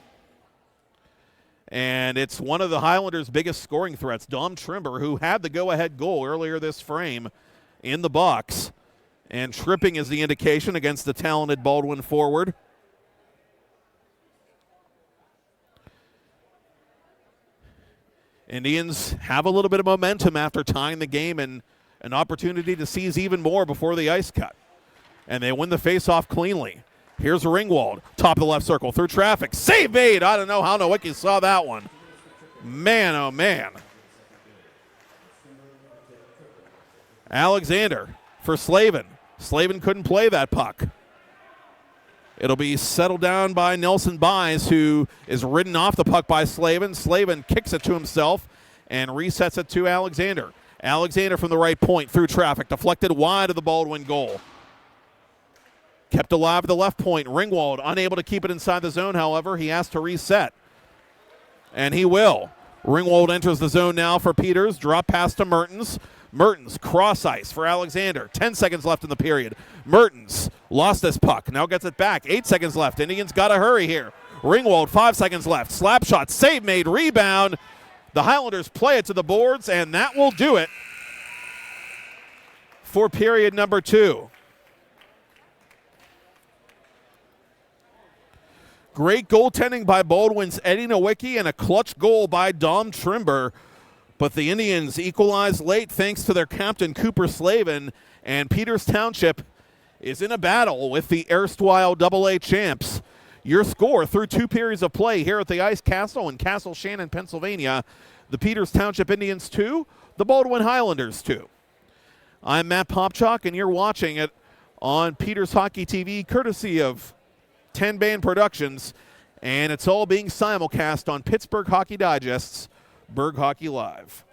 And it's one of the Highlanders' biggest scoring threats, Dom Trimber, who had the go-ahead goal earlier this frame in the box. And tripping is the indication against the talented Baldwin forward. Indians have a little bit of momentum after tying the game and an opportunity to seize even more before the ice cut. And they win the faceoff cleanly. Here's Ringwald, top of the left circle, through traffic. Save made! I don't know how Nowicki saw that one. Man, oh man. Alexander for Slavin. Slavin couldn't play that puck. It'll be settled down by Nelson Byes, who is ridden off the puck by Slavin. Slavin kicks it to himself and resets it to Alexander. Alexander from the right point through traffic, deflected wide of the Baldwin goal. Kept alive at the left point. Ringwald unable to keep it inside the zone, however. He has to reset. And he will. Ringwald enters the zone now for Peters. Drop pass to Mertens. Mertens, cross ice for Alexander. 10 seconds left in the period. Mertens lost this puck. Now gets it back. 8 seconds left. Indians got to hurry here. Ringwald, 5 seconds left. Slap shot, save made, rebound. The Highlanders play it to the boards, and that will do it for period number 2. Great goaltending by Baldwin's Eddie Nowicki and a clutch goal by Dom Trimber. But the Indians equalize late thanks to their captain, Cooper Slavin, and Peters Township is in a battle with the erstwhile AA champs. Your score through 2 periods of play here at the Ice Castle in Castle Shannon, Pennsylvania. The Peters Township Indians 2, the Baldwin Highlanders 2. I'm Matt Popchalk, and you're watching it on Peters Hockey TV, courtesy of 10 Band Productions, and it's all being simulcast on Pittsburgh Hockey Digest's Berg Hockey Live.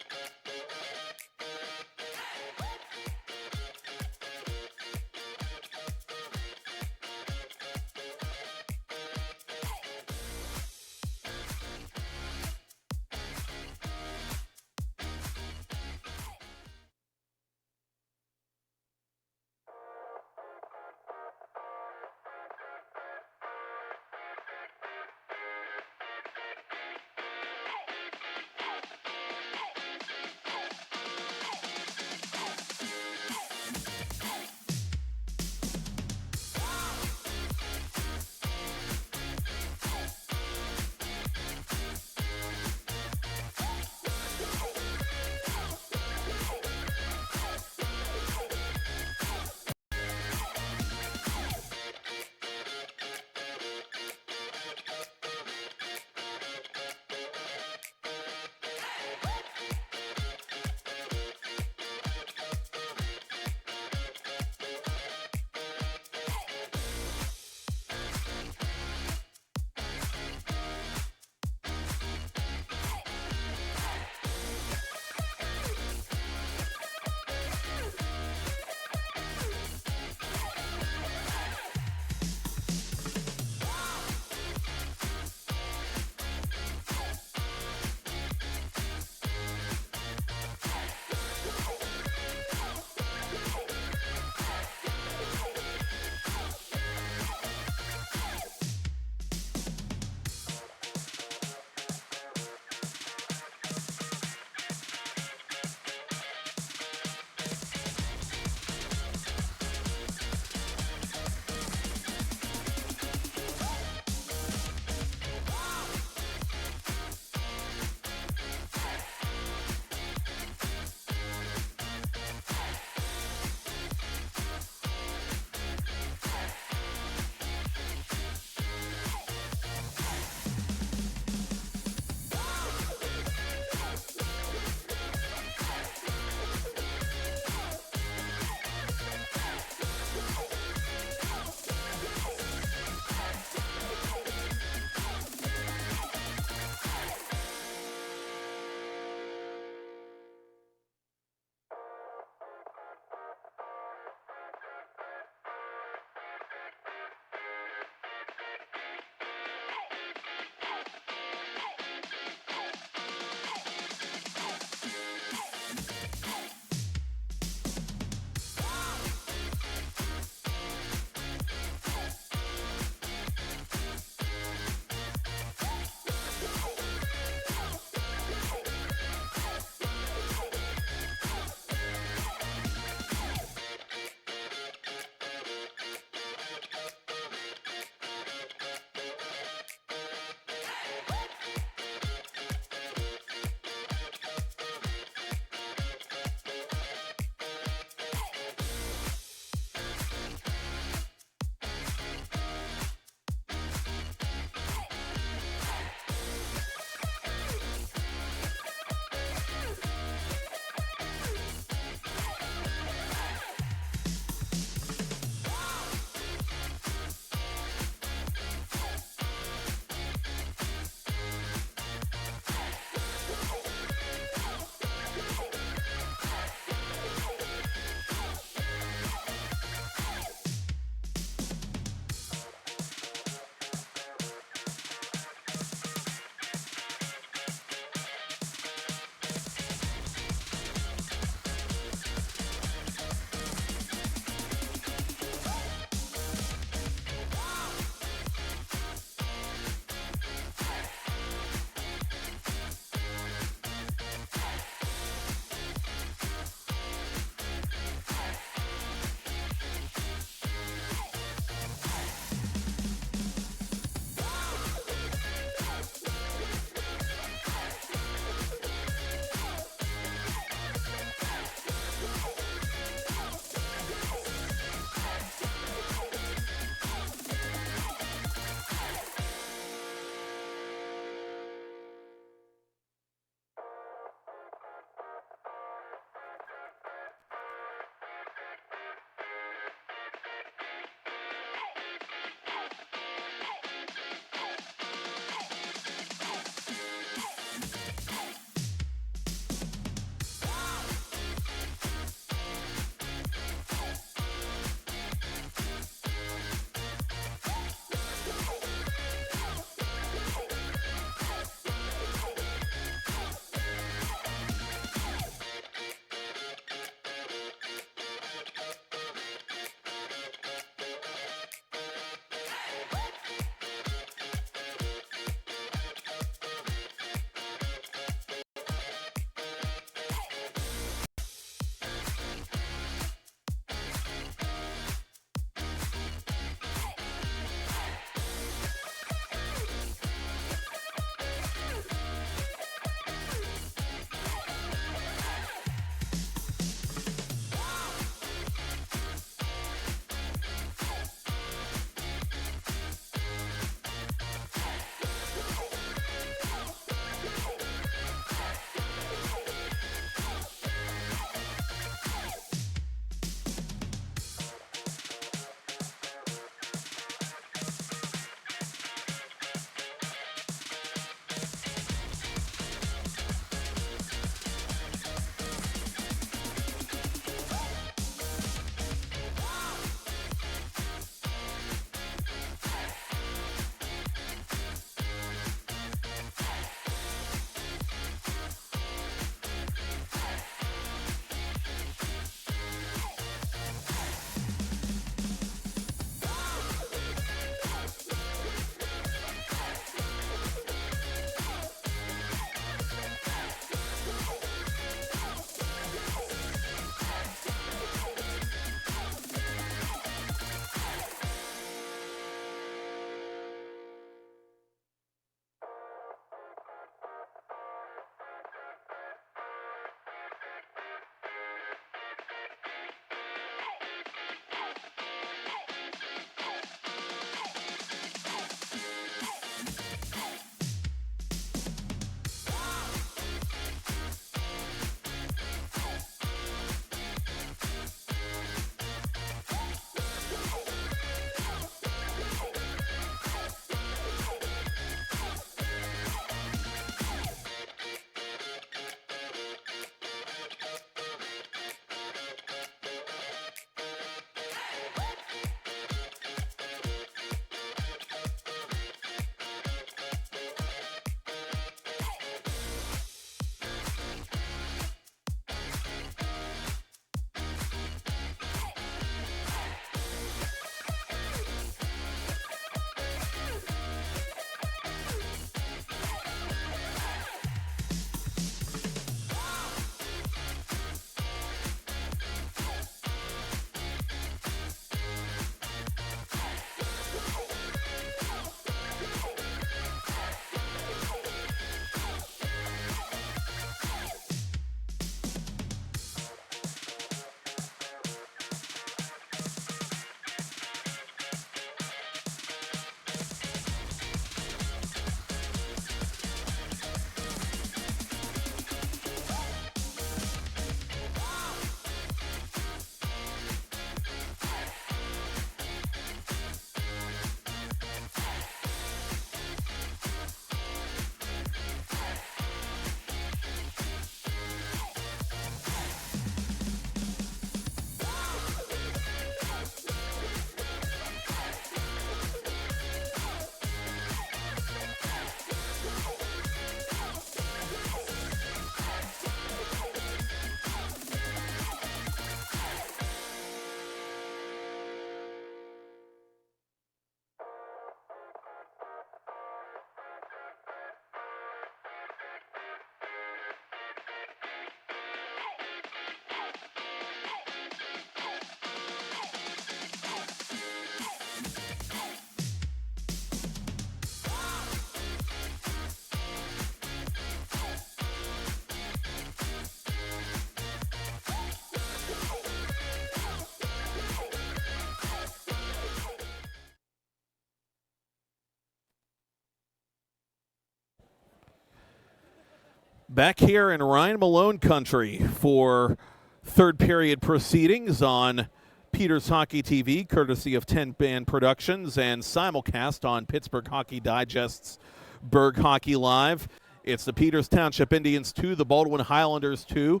Back here in Ryan Malone country for third period proceedings on Peters Hockey TV, courtesy of 10 Band Productions, and simulcast on Pittsburgh Hockey Digest's Berg Hockey Live. It's the Peters Township Indians 2, the Baldwin Highlanders 2,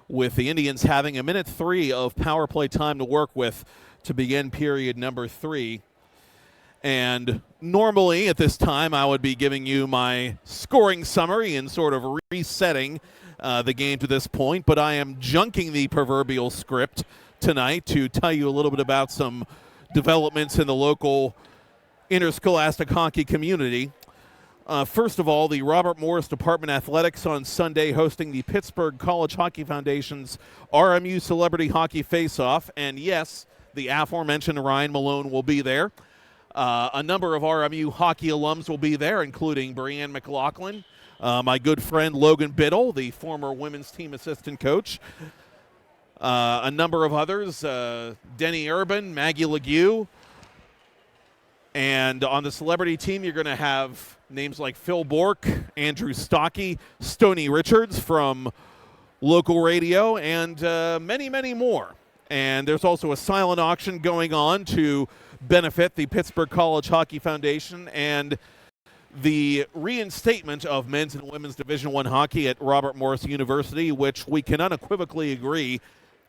with the Indians having a minute 3 of power play time to work with to begin period number 3. And normally at this time I would be giving you my scoring summary and sort of resetting the game to this point, but I am junking the proverbial script tonight to tell you a little bit about some developments in the local interscholastic hockey community. First of all, the Robert Morris Department Athletics on Sunday hosting the Pittsburgh College Hockey Foundation's RMU Celebrity Hockey Face-Off, and yes, the aforementioned Ryan Malone will be there. A number of RMU hockey alums will be there, including Brianne McLaughlin, my good friend Logan Biddle, the former women's team assistant coach, a number of others, Denny Urban, Maggie Legue, and on the celebrity team you're going to have names like Phil Bork, Andrew Stockey, Stoney Richards from local radio, and many, many more. And there's also a silent auction going on to benefit the Pittsburgh College Hockey Foundation and the reinstatement of men's and women's Division I hockey at Robert Morris University, which we can unequivocally agree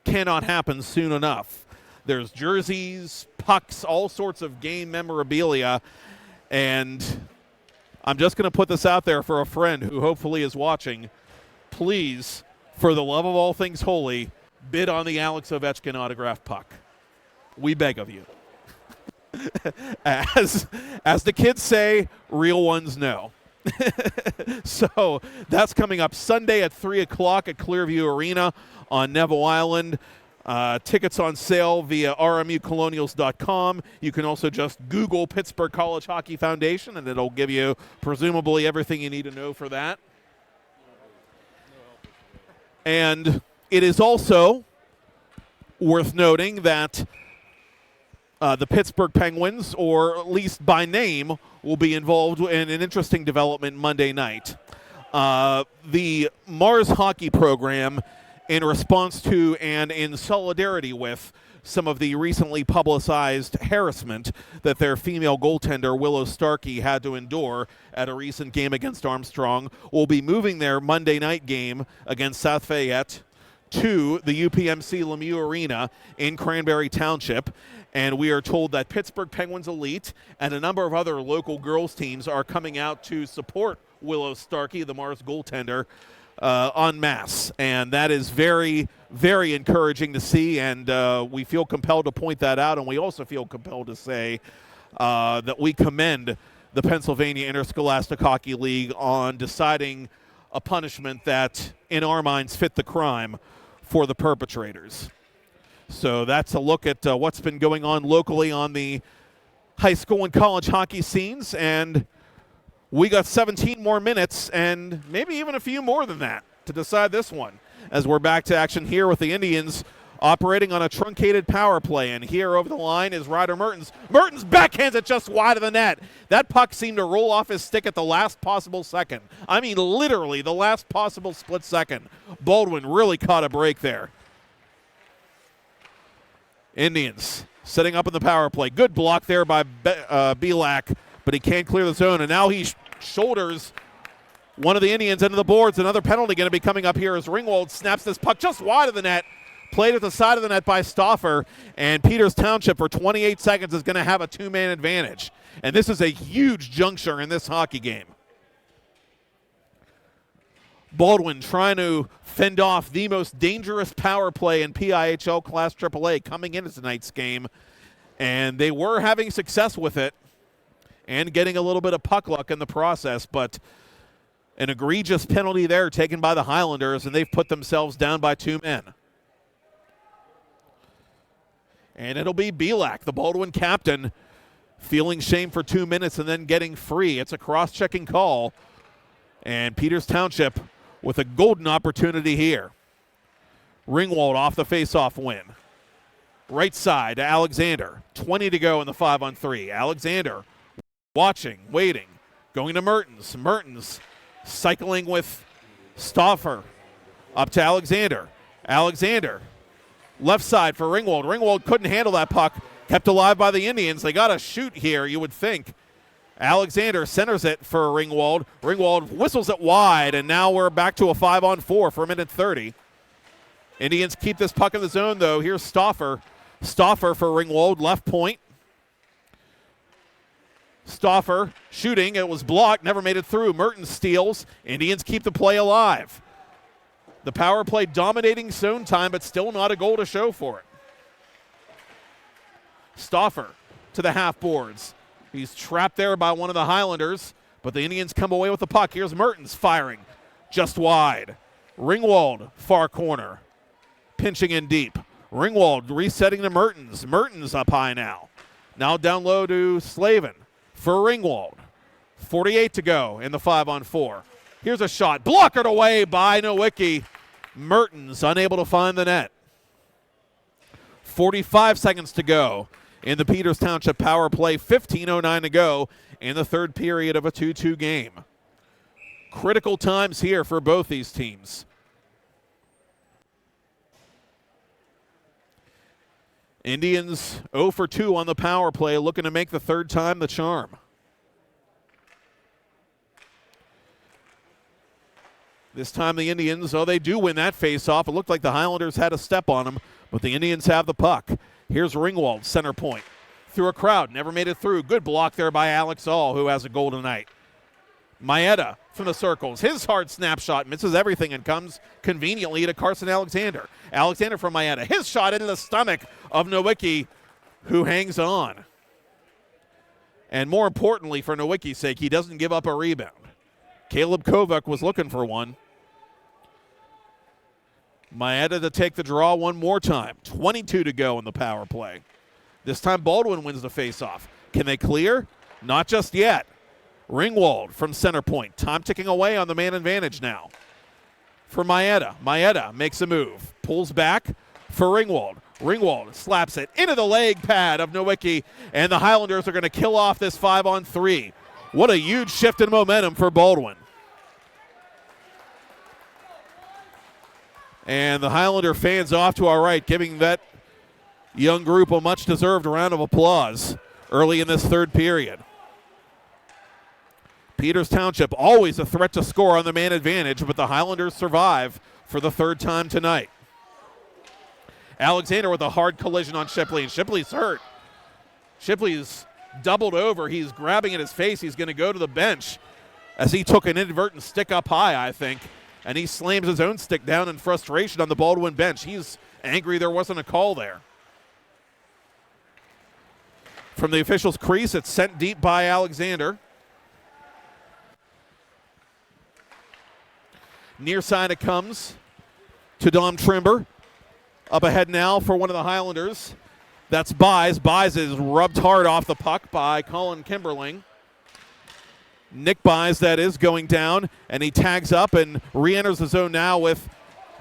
cannot happen soon enough. There's jerseys, pucks, all sorts of game memorabilia, and I'm just going to put this out there for a friend who hopefully is watching. Please, for the love of all things holy, bid on the Alex Ovechkin autographed puck. We beg of you. As the kids say, real ones know. So that's coming up Sunday at 3 o'clock at Clearview Arena on Neville Island. Tickets on sale via rmucolonials.com. You can also just Google Pittsburgh College Hockey Foundation, and it'll give you presumably everything you need to know for that. And it is also worth noting that the Pittsburgh Penguins, or at least by name, will be involved in an interesting development Monday night. The Mars hockey program, in response to and in solidarity with some of the recently publicized harassment that their female goaltender Willow Starkey had to endure at a recent game against Armstrong, will be moving their Monday night game against South Fayette to the UPMC Lemieux Arena in Cranberry Township. And we are told that Pittsburgh Penguins Elite and a number of other local girls teams are coming out to support Willow Starkey, the Mars goaltender, en masse. And that is very, very encouraging to see, and we feel compelled to point that out. And we also feel compelled to say that we commend the Pennsylvania Interscholastic Hockey League on deciding a punishment that, in our minds, fit the crime for the perpetrators. So that's a look at what's been going on locally on the high school and college hockey scenes, and we got 17 more minutes and maybe even a few more than that to decide this one, as we're back to action here with the Indians operating on a truncated power play. And here over the line is Ryder Mertens. Mertens backhands it just wide of the net. That puck seemed to roll off his stick at the last possible second. I mean, literally the last possible split second. Baldwin really caught a break there. Indians setting up in the power play. Good block there by Belak, but he can't clear the zone. And now he shoulders one of the Indians into the boards. Another penalty going to be coming up here as Ringwald snaps this puck just wide of the net. Played at the side of the net by Stauffer, and Peters Township for 28 seconds is going to have a two-man advantage. And this is a huge juncture in this hockey game. Baldwin trying to fend off the most dangerous power play in PIHL Class AAA coming into tonight's game. And they were having success with it and getting a little bit of puck luck in the process, but an egregious penalty there taken by the Highlanders, and they've put themselves down by 2 men. And it'll be Belak, the Baldwin captain, feeling shame for 2 minutes and then getting free. It's a cross-checking call. And Peters Township with a golden opportunity here. Ringwald off the face-off win. Right side to Alexander. 20 to go in the 5-on-3. Alexander watching, waiting, going to Mertens. Mertens cycling with Stauffer up to Alexander. Alexander, left side for Ringwald. Ringwald couldn't handle that puck. Kept alive by the Indians. They got a shoot here, you would think. Alexander centers it for Ringwald. Ringwald whistles it wide, and now we're back to a 5-on-4 for a minute 30. Indians keep this puck in the zone, though. Here's Stauffer. Stauffer for Ringwald, left point. Stauffer shooting. It was blocked, never made it through. Mertens steals. Indians keep the play alive. The power play dominating zone time, but still not a goal to show for it. Stauffer to the half boards. He's trapped there by one of the Highlanders, but the Indians come away with the puck. Here's Mertens firing just wide. Ringwald, far corner, pinching in deep. Ringwald resetting to Mertens. Mertens up high now. Now down low to Slavin for Ringwald. 48 to go in the 5-on-4. Here's a shot. Blockered away by Nowicki. Mertens unable to find the net. 45 seconds to go in the Peters Township power play. 15:09 to go in the third period of a 2-2 game. Critical times here for both these teams. Indians 0 for 2 on the power play, looking to make the third time the charm. This time the Indians, they do win that face-off. It looked like the Highlanders had a step on them, but the Indians have the puck. Here's Ringwald, center point. Through a crowd, never made it through. Good block there by Alex All, who has a goal tonight. Maeda from the circles. His hard snapshot misses everything and comes conveniently to Carson Alexander. Alexander from Maeda. His shot into the stomach of Nowicki, who hangs on. And more importantly, for Nowicki's sake, he doesn't give up a rebound. Caleb Kovac was looking for one. Maeda to take the draw one more time. 22 to go in the power play. This time Baldwin wins the faceoff. Can they clear? Not just yet. Ringwald from center point. Time ticking away on the man advantage now. For Maeda. Maeda makes a move. Pulls back for Ringwald. Ringwald slaps it into the leg pad of Nowicki, and the Highlanders are going to kill off this 5-on-3. What a huge shift in momentum for Baldwin. And the Highlander fans off to our right, giving that young group a much-deserved round of applause early in this third period. Peters Township always a threat to score on the man advantage, but the Highlanders survive for the third time tonight. Alexander with a hard collision on Shipley, and Shipley's hurt. Shipley's doubled over. He's grabbing at his face. He's going to go to the bench as he took an inadvertent stick up high, I think, and he slams his own stick down in frustration on the Baldwin bench. He's angry there wasn't a call there. From the official's crease, it's sent deep by Alexander. Near side it comes to Dom Trimber. Up ahead now for one of the Highlanders. That's Buys. Buys is rubbed hard off the puck by Colin Kimberling. Nick Buys, that is, going down, and he tags up and re-enters the zone now with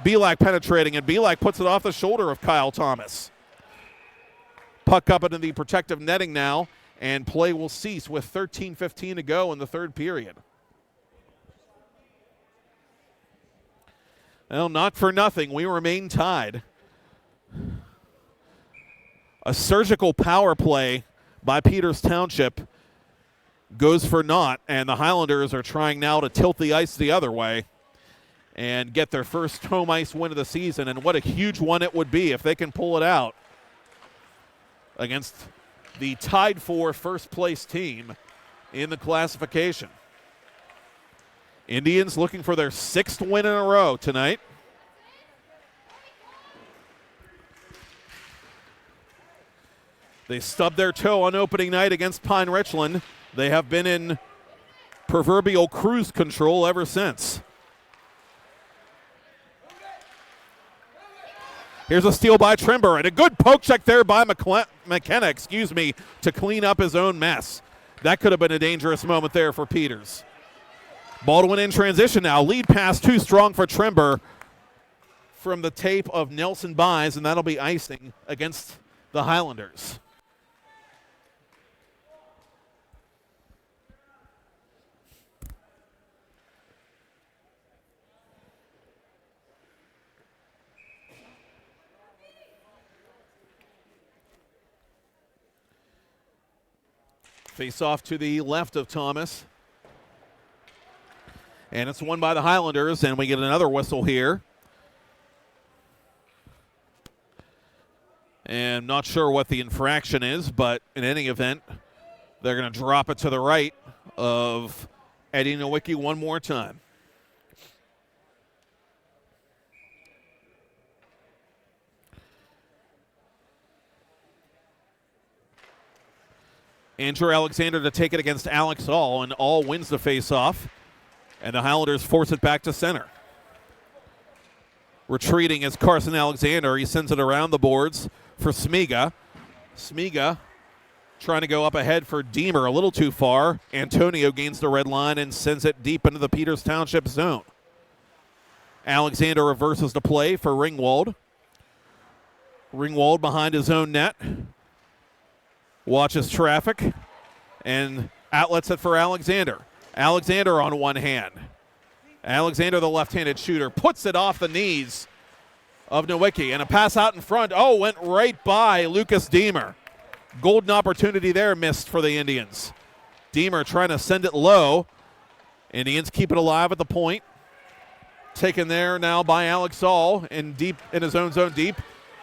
Belak penetrating, and Belak puts it off the shoulder of Kyle Thomas. Puck up into the protective netting now, and play will cease with 13:15 to go in the third period. Well, not for nothing. We remain tied. A surgical power play by Peters Township goes for naught, and the Highlanders are trying now to tilt the ice the other way and get their first home ice win of the season, and what a huge one it would be if they can pull it out against the tied for first place team in the classification. Indians looking for their 6th win in a row tonight. They stubbed their toe on opening night against Pine Richland. They have been in proverbial cruise control ever since. Here's a steal by Trimber, and a good poke check there by McKenna, to clean up his own mess. That could have been a dangerous moment there for Peters. Baldwin in transition now. Lead pass too strong for Trimber from the tape of Nelson Buys, and that'll be icing against the Highlanders. Face off to the left of Thomas. And it's won by the Highlanders, and we get another whistle here. And not sure what the infraction is, but in any event, they're going to drop it to the right of Eddie Nowicki one more time. Andrew Alexander to take it against Alex All, and All wins the faceoff, and the Highlanders force it back to center. Retreating is Carson Alexander. He sends it around the boards for Smiga. Smiga trying to go up ahead for Deemer, a little too far. Antonio gains the red line and sends it deep into the Peters Township zone. Alexander reverses the play for Ringwald. Ringwald behind his own net. Watches traffic and outlets it for Alexander. Alexander on one hand. Alexander, the left-handed shooter, puts it off the knees of Nowicki. And a pass out in front. Oh, went right by Lucas Deemer. Golden opportunity there missed for the Indians. Deemer trying to send it low. Indians keep it alive at the point. Taken there now by Alex All in his own zone deep,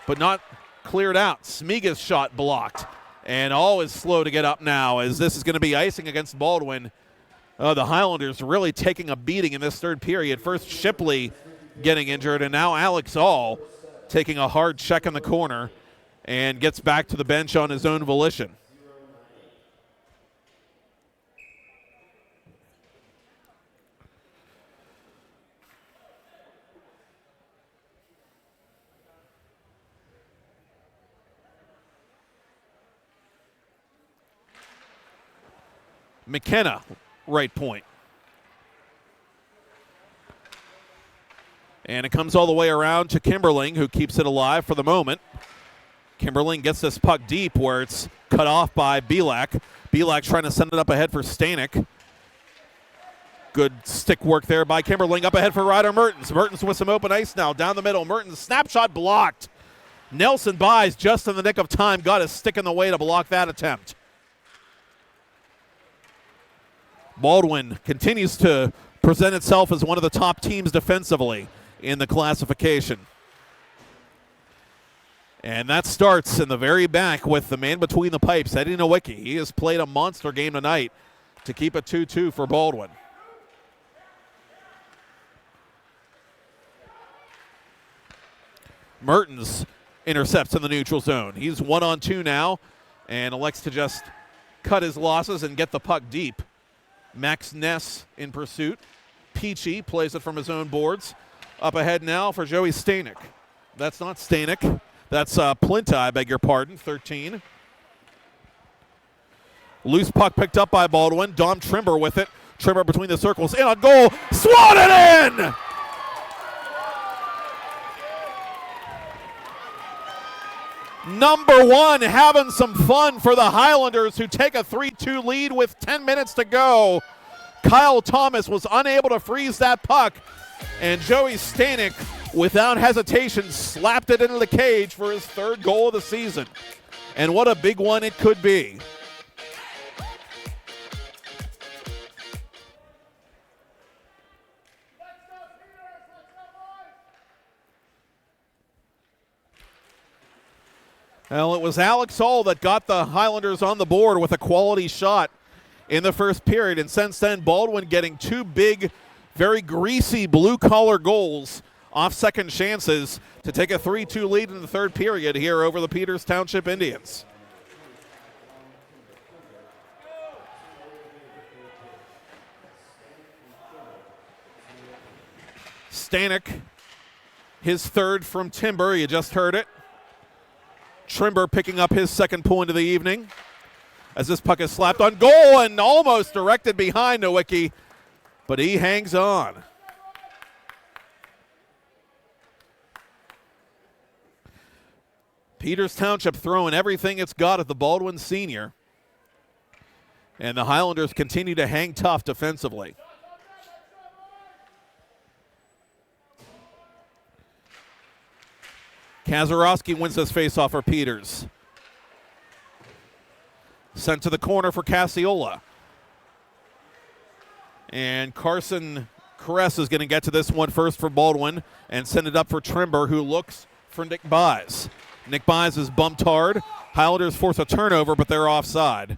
but not cleared out. Smiga's shot blocked. And All is slow to get up now, as this is going to be icing against Baldwin. The Highlanders really taking a beating in this third period. First Shipley getting injured, and now Alex All taking a hard check in the corner and gets back to the bench on his own volition. McKenna, right point. And it comes all the way around to Kimberling, who keeps it alive for the moment. Kimberling gets this puck deep where it's cut off by Belak. Belak trying to send it up ahead for Stanek. Good stick work there by Kimberling. Up ahead for Ryder Mertens. Mertens with some open ice now. Down the middle. Mertens snapshot blocked. Nelson Buys just in the nick of time. Got his stick in the way to block that attempt. Baldwin continues to present itself as one of the top teams defensively in the classification. And that starts in the very back with the man between the pipes, Eddie Nowicki. He has played a monster game tonight to keep it 2-2 for Baldwin. Mertens intercepts in the neutral zone. He's 1-on-2 now and elects to just cut his losses and get the puck deep. Max Ness in pursuit. Peachy plays it from his own boards. Up ahead now for Joey Stanek. That's not Stanek. That's Plinta, I beg your pardon, 13. Loose puck picked up by Baldwin. Dom Trimber with it. Trimber between the circles. In on goal. Swatted in! Number one having some fun for the Highlanders, who take a 3-2 lead with 10 minutes to go. Kyle Thomas was unable to freeze that puck, and Joey Stanek, without hesitation, slapped it into the cage for his third goal of the season. And what a big one it could be. Well, it was Alex All that got the Highlanders on the board with a quality shot in the first period. And since then, Baldwin getting two big, very greasy blue-collar goals off second chances to take a 3-2 lead in the third period here over the Peters Township Indians. Stanek, his third from Timber. You just heard it. Trimber picking up his second point of the evening as this puck is slapped on goal and almost directed behind Nowicki, but he hangs on. Peters Township throwing everything it's got at the Baldwin senior, and the Highlanders continue to hang tough defensively. Kazarowski wins this faceoff for Peters. Sent to the corner for Cassiola. And Carson Kress is going to get to this one first for Baldwin and send it up for Trimber, who looks for Nick Buys. Nick Buys is bumped hard. Highlanders force a turnover, but they're offside.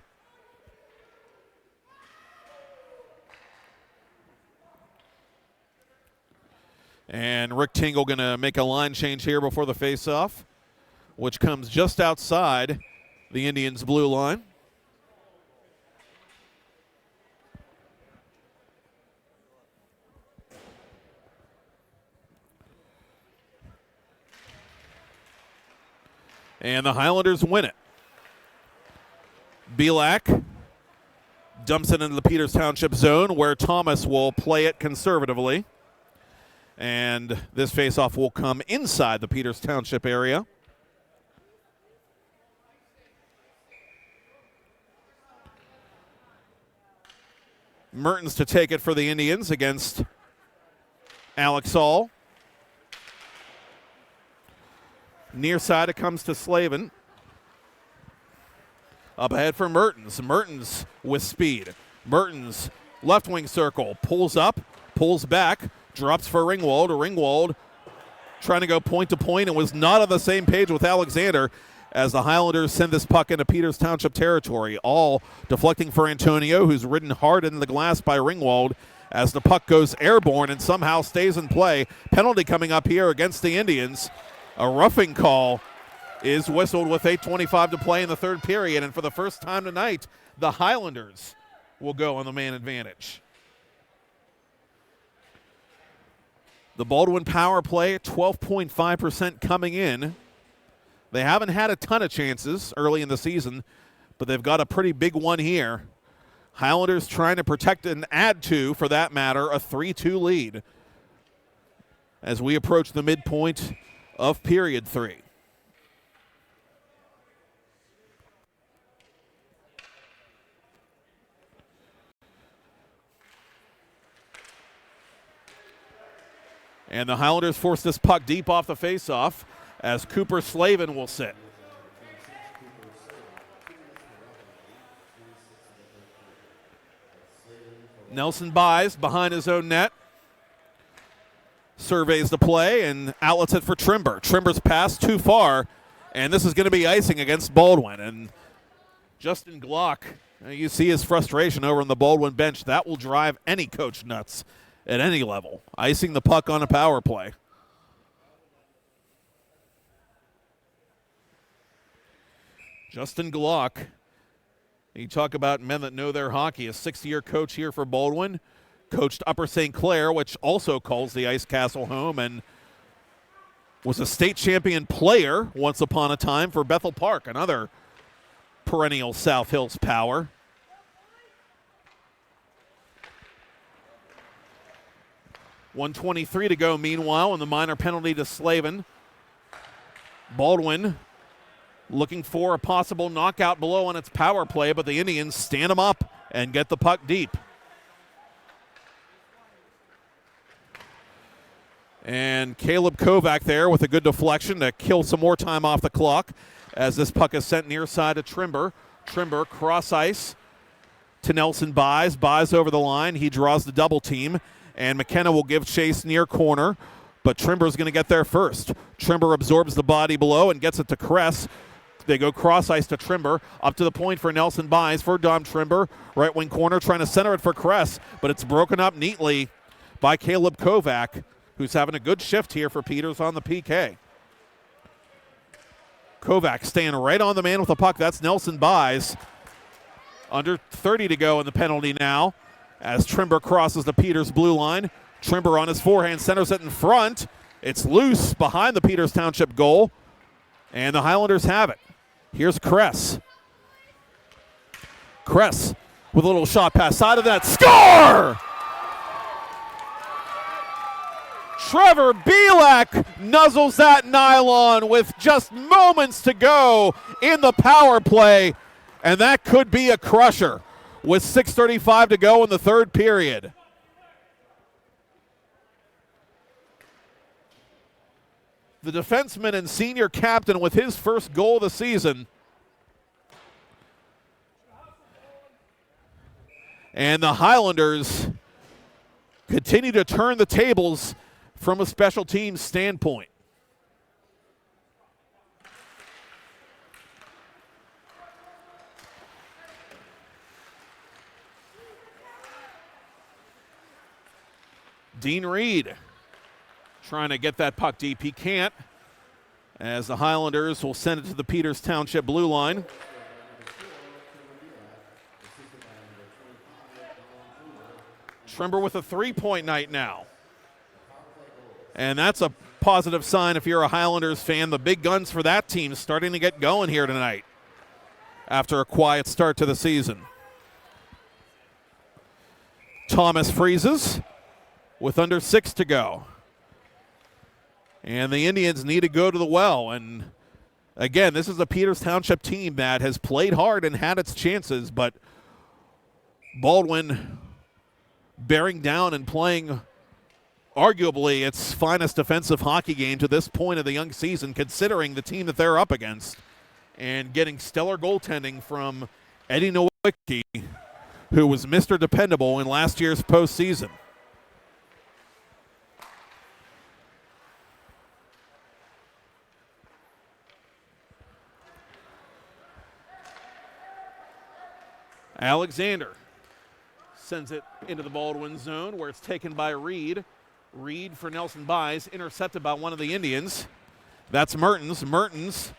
And Rick Tingle going to make a line change here before the faceoff, which comes just outside the Indians' blue line. And the Highlanders win it. Belak dumps it into the Peters Township zone, where Thomas will play it conservatively. And this faceoff will come inside the Peters Township area. Mertens to take it for the Indians against Alex Saul. Near side, it comes to Slavin. Up ahead for Mertens. Mertens with speed. Mertens, left wing circle, pulls up, pulls back, drops for Ringwald. Ringwald trying to go point to point and was not on the same page with Alexander as the Highlanders send this puck into Peters Township territory. All deflecting for Antonio, who's ridden hard into the glass by Ringwald as the puck goes airborne and somehow stays in play. Penalty coming up here against the Indians. A roughing call is whistled with 8:25 to play in the third period, and for the first time tonight, the Highlanders will go on the man advantage. The Baldwin power play, 12.5% coming in. They haven't had a ton of chances early in the season, but they've got a pretty big one here. Highlanders trying to protect and add to, for that matter, a 3-2 lead as we approach the midpoint of period 3. And the Highlanders force this puck deep off the faceoff as Cooper Slavin will sit. Nelson Buys behind his own net. Surveys the play and outlets it for Trimber. Trimber's pass too far, and this is going to be icing against Baldwin. And Justin Glock, you see his frustration over on the Baldwin bench. That will drive any coach nuts at any level. Icing the puck on a power play. Justin Glock, you talk about men that know their hockey, a 6-year coach here for Baldwin. Coached Upper St. Clair, which also calls the Ice Castle home, and was a state champion player once upon a time for Bethel Park, another perennial South Hills power. .123 to go, meanwhile, and the minor penalty to Slavin. Baldwin looking for a possible knockout below on its power play, but the Indians stand them up and get the puck deep. And Caleb Kovac there with a good deflection to kill some more time off the clock as this puck is sent near side to Trimber. Trimber cross ice to Nelson Buys. Buys over the line. He draws the double team, and McKenna will give chase near corner, but Trimber's going to get there first. Trimber absorbs the body below and gets it to Kress. They go cross ice to Trimber, up to the point for Nelson Buys for Dom Trimber. Right wing corner trying to center it for Kress, but it's broken up neatly by Caleb Kovac, who's having a good shift here for Peters on the PK. Kovac staying right on the man with the puck. That's Nelson Buys. Under 30 to go in the penalty now as Trimber crosses the Peters blue line. Trimber on his forehand centers it in front. It's loose behind the Peters Township goal, and the Highlanders have it. Here's Kress. Kress with a little shot pass side of that. Score! Trevor Belak nuzzles that nylon with just moments to go in the power play, and that could be a crusher with 6:35 to go in the third period. The defenseman and senior captain with his first goal of the season And the Highlanders continue to turn the tables from a special teams standpoint. Dean Reed trying to get that puck deep. He can't, as the Highlanders will send it to the Peters Township blue line. Trimber with a three-point night now. And that's a positive sign if you're a Highlanders fan. The big guns for that team starting to get going here tonight after a quiet start to the season. Thomas freezes with under 6 to go. And the Indians need to go to the well. And again, this is a Peters Township team that has played hard and had its chances, but Baldwin bearing down and playing arguably its finest defensive hockey game to this point of the young season, considering the team that they're up against, and getting stellar goaltending from Eddie Nowicki, who was Mr. Dependable in last year's postseason. Alexander sends it into the Baldwin zone where it's taken by Reed. Reed for Nelson Buys, intercepted by one of the Indians. That's Mertens. Mertens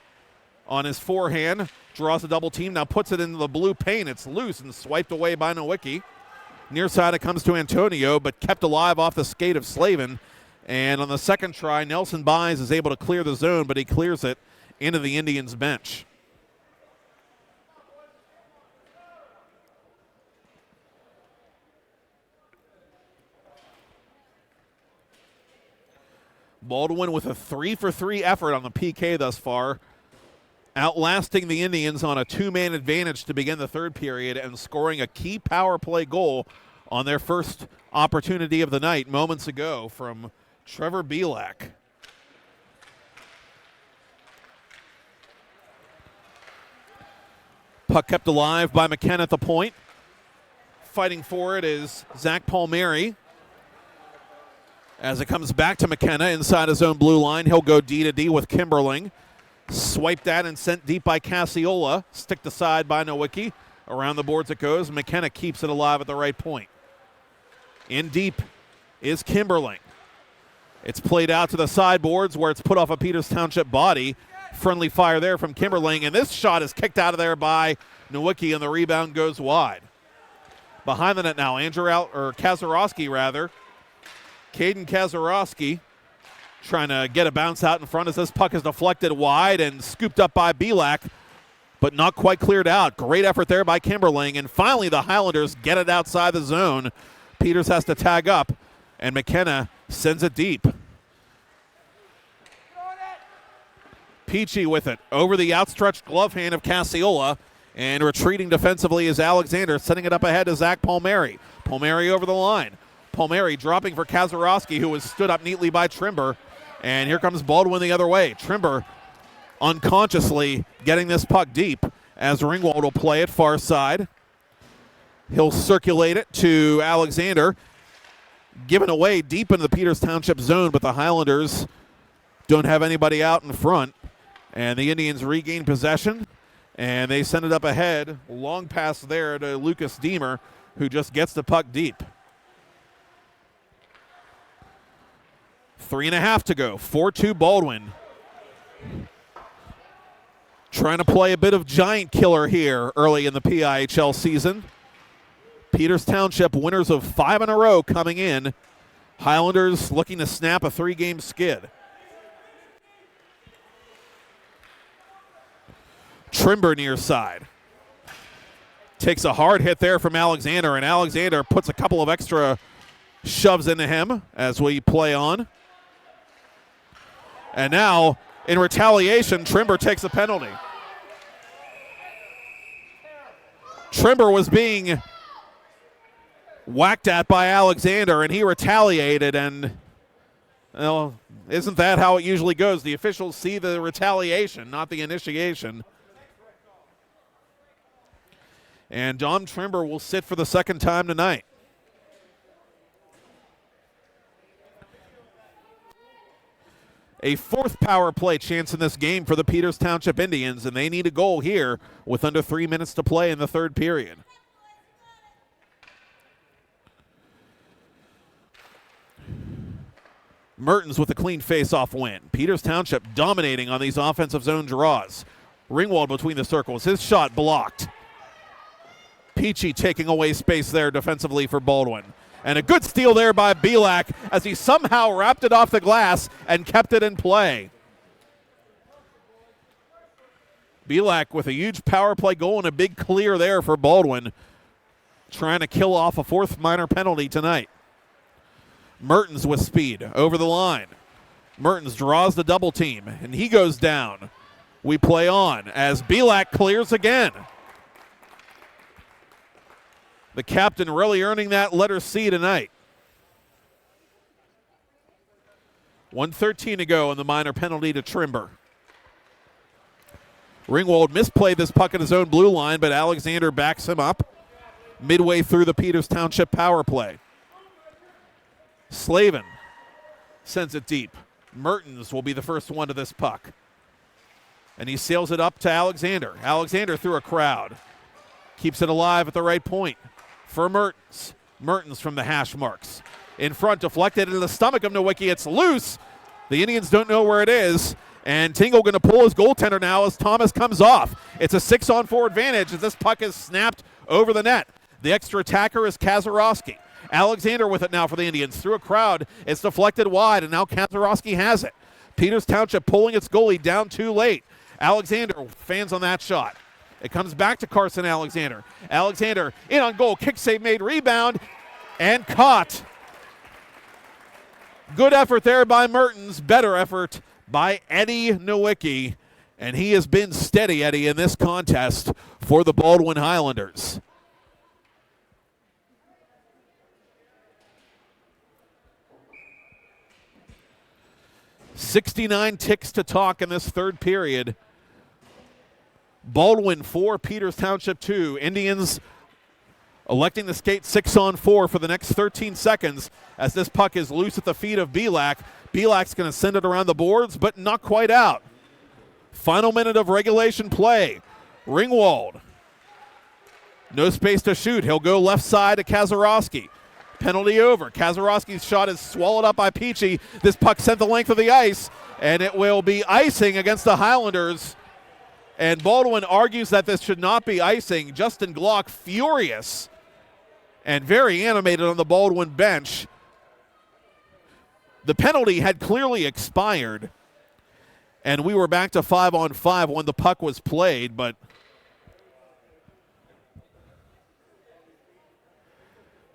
on his forehand, draws a double team, now puts it into the blue paint. It's loose and swiped away by Nowicki. Near side it comes to Antonio, but kept alive off the skate of Slavin. And on the second try, Nelson Buys is able to clear the zone, but he clears it into the Indians bench. Baldwin with a 3-for-3 effort on the PK thus far, outlasting the Indians on a two-man advantage to begin the third period and scoring a key power play goal on their first opportunity of the night moments ago from Trevor Belak. Puck kept alive by McKenna at the point. Fighting for it is Zach Palmieri. As it comes back to McKenna inside his own blue line, he'll go D-to-D with Kimberling. Swiped that and sent deep by Cassiola. Sticked aside by Nowicki. Around the boards it goes. McKenna keeps it alive at the right point. In deep is Kimberling. It's played out to the sideboards where it's put off a Peters Township body. Friendly fire there from Kimberling, and this shot is kicked out of there by Nowicki, and the rebound goes wide. Behind the net now, Kazarowski rather. Caden Kazarowski trying to get a bounce out in front as this puck is deflected wide and scooped up by Belak, but not quite cleared out. Great effort there by Kimberling, and finally the Highlanders get it outside the zone. Peters has to tag up, and McKenna sends it deep. Peachy with it over the outstretched glove hand of Cassiola, and retreating defensively is Alexander, sending it up ahead to Zach Palmieri. Palmieri over the line. Palmieri dropping for Kazarowski, who was stood up neatly by Trimber. And here comes Baldwin the other way. Trimber unconsciously getting this puck deep as Ringwald will play it far side. He'll circulate it to Alexander. Given away deep into the Peters Township zone, but the Highlanders don't have anybody out in front. And the Indians regain possession, and they send it up ahead. Long pass there to Lucas Deemer, who just gets the puck deep. 3.5 to go. 4-2 Baldwin. Trying to play a bit of giant killer here early in the PIHL season. Peters Township winners of 5 in a row coming in. Highlanders looking to snap a 3-game skid. Trimber near side. Takes a hard hit there from Alexander, and Alexander puts a couple of extra shoves into him as we play on. And now, in retaliation, Trimber takes a penalty. Trimber was being whacked at by Alexander, and he retaliated, and well, isn't that how it usually goes? The officials see the retaliation, not the initiation. And Dom Trimber will sit for the second time tonight. A fourth power play chance in this game for the Peters Township Indians, and they need a goal here with under 3 minutes to play in the third period. Mertens with a clean face-off win. Peters Township dominating on these offensive zone draws. Ringwald between the circles. His shot blocked. Peachy taking away space there defensively for Baldwin. And a good steal there by Belak as he somehow wrapped it off the glass and kept it in play. Belak with a huge power play goal and a big clear there for Baldwin, trying to kill off a fourth minor penalty tonight. Mertens with speed over the line. Mertens draws the double team, and he goes down. We play on as Belak clears again. The captain really earning that letter C tonight. 1:13 to go in the minor penalty to Trimber. Ringwald misplayed this puck at his own blue line, but Alexander backs him up midway through the Peters Township power play. Slavin sends it deep. Mertens will be the first one to this puck. And he sails it up to Alexander. Alexander through a crowd. Keeps it alive at the right point for Mertens. Mertens from the hash marks. In front, deflected into the stomach of Nowicki. It's loose. The Indians don't know where it is. And Tingle going to pull his goaltender now as Thomas comes off. It's a 6-on-4 advantage as this puck is snapped over the net. The extra attacker is Kazarowski. Alexander with it now for the Indians. Through a crowd, it's deflected wide, and now Kazarowski has it. Peters Township pulling its goalie down too late. Alexander fans on that shot. It comes back to Carson Alexander. Alexander in on goal, kick save made, rebound, and caught. Good effort there by Mertens, better effort by Eddie Nowicki, and he has been steady, Eddie, in this contest for the Baldwin Highlanders. .69 ticks to talk in this third period. Baldwin 4, Peters Township 2. Indians electing to skate 6-on-4 for the next 13 seconds as this puck is loose at the feet of Belak. Belak's going to send it around the boards, but not quite out. Final minute of regulation play. Ringwald. No space to shoot. He'll go left side to Kazarowski. Penalty over. Kazarowski's shot is swallowed up by Peachy. This puck sent the length of the ice, and it will be icing against the Highlanders. And Baldwin argues that this should not be icing. Justin Glock furious and very animated on the Baldwin bench. The penalty had clearly expired, and we were back to 5-on-5 when the puck was played, but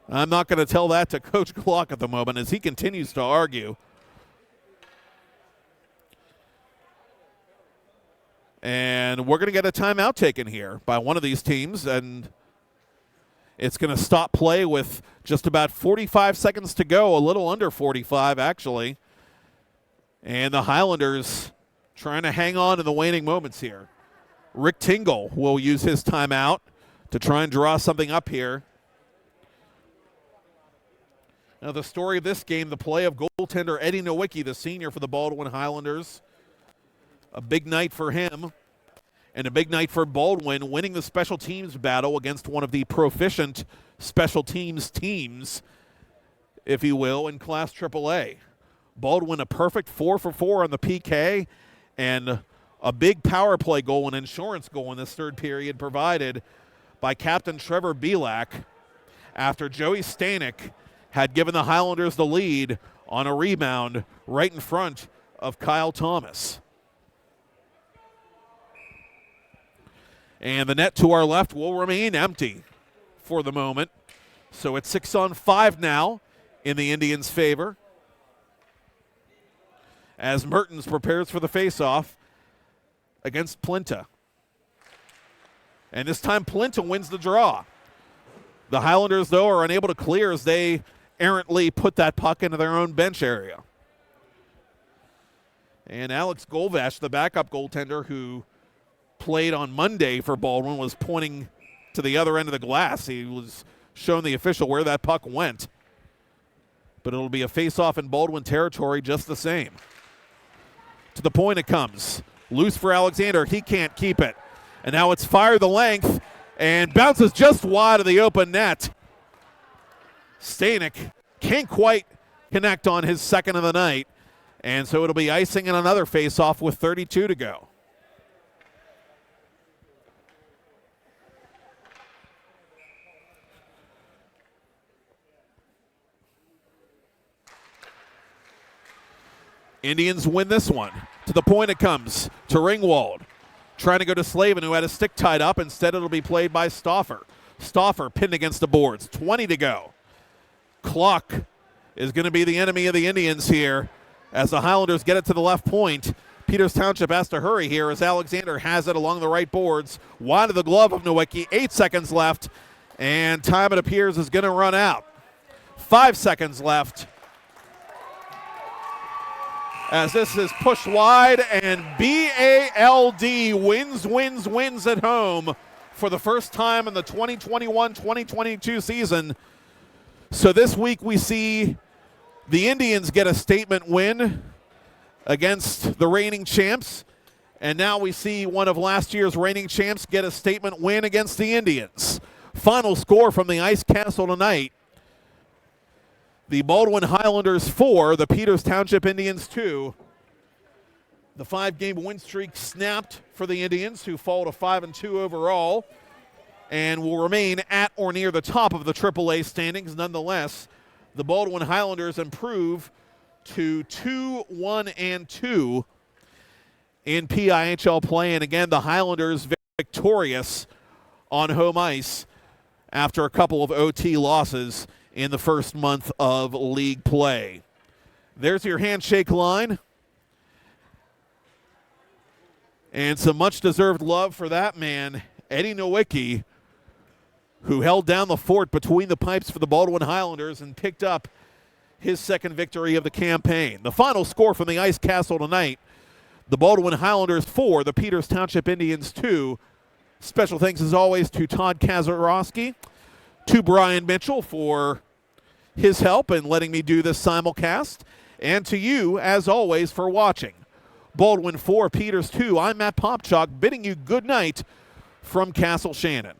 I'm not going to tell that to Coach Glock at the moment as he continues to argue. And we're going to get a timeout taken here by one of these teams, and it's going to stop play with just about 45 seconds to go, a little under 45 actually. And the Highlanders trying to hang on in the waning moments here. Rick Tingle will use his timeout to try and draw something up here. Now the story of this game, the play of goaltender Eddie Nowicki, the senior for the Baldwin Highlanders. A big night for him and a big night for Baldwin, winning the special teams battle against one of the proficient special teams, if you will, in Class AAA. Baldwin a perfect 4 for 4 on the PK and a big power play goal, an insurance goal in this third period provided by Captain Trevor Belak after Joey Stanek had given the Highlanders the lead on a rebound right in front of Kyle Thomas. And the net to our left will remain empty for the moment. So it's 6-on-5 now in the Indians' favor as Mertens prepares for the faceoff against Plinta. And this time Plinta wins the draw. The Highlanders, though, are unable to clear as they errantly put that puck into their own bench area. And Alex Golvash, the backup goaltender who played on Monday for Baldwin, was pointing to the other end of the glass. He was showing the official where that puck went. But it'll be a face-off in Baldwin territory just the same. To the point it comes. Loose for Alexander. He can't keep it. And now it's fired the length and bounces just wide of the open net. Stanek can't quite connect on his second of the night. And so it'll be icing in another face-off with 32 to go. Indians win this one. To the point it comes to Ringwald. Trying to go to Slavin, who had his stick tied up. Instead, it'll be played by Stauffer. Stauffer pinned against the boards. 20 to go. Clock is going to be the enemy of the Indians here as the Highlanders get it to the left point. Peters Township has to hurry here as Alexander has it along the right boards. Wide of the glove of Nowicki. 8 seconds left, and time, it appears, is going to run out. 5 seconds left as this is pushed wide, and BALD wins at home for the first time in the 2021-2022 season. So this week we see the Indians get a statement win against the reigning champs, and now we see one of last year's reigning champs get a statement win against the Indians. Final score from the Ice Castle tonight: the Baldwin Highlanders 4, the Peters Township Indians 2. The 5-game win streak snapped for the Indians, who fall to 5-2 overall and will remain at or near the top of the AAA standings. Nonetheless, the Baldwin Highlanders improve to 2-1-2 in PIHL play. And again, the Highlanders victorious on home ice after a couple of OT losses in the first month of league play. There's your handshake line. And some much-deserved love for that man, Eddie Nowicki, who held down the fort between the pipes for the Baldwin Highlanders and picked up his second victory of the campaign. The final score from the Ice Castle tonight: the Baldwin Highlanders 4, the Peters Township Indians 2. Special thanks, as always, to Todd Kazarowski, to Brian Mitchell for his help in letting me do this simulcast, and to you, as always, for watching. Baldwin 4, Peters 2. I'm Matt Popchak, bidding you good night from Castle Shannon.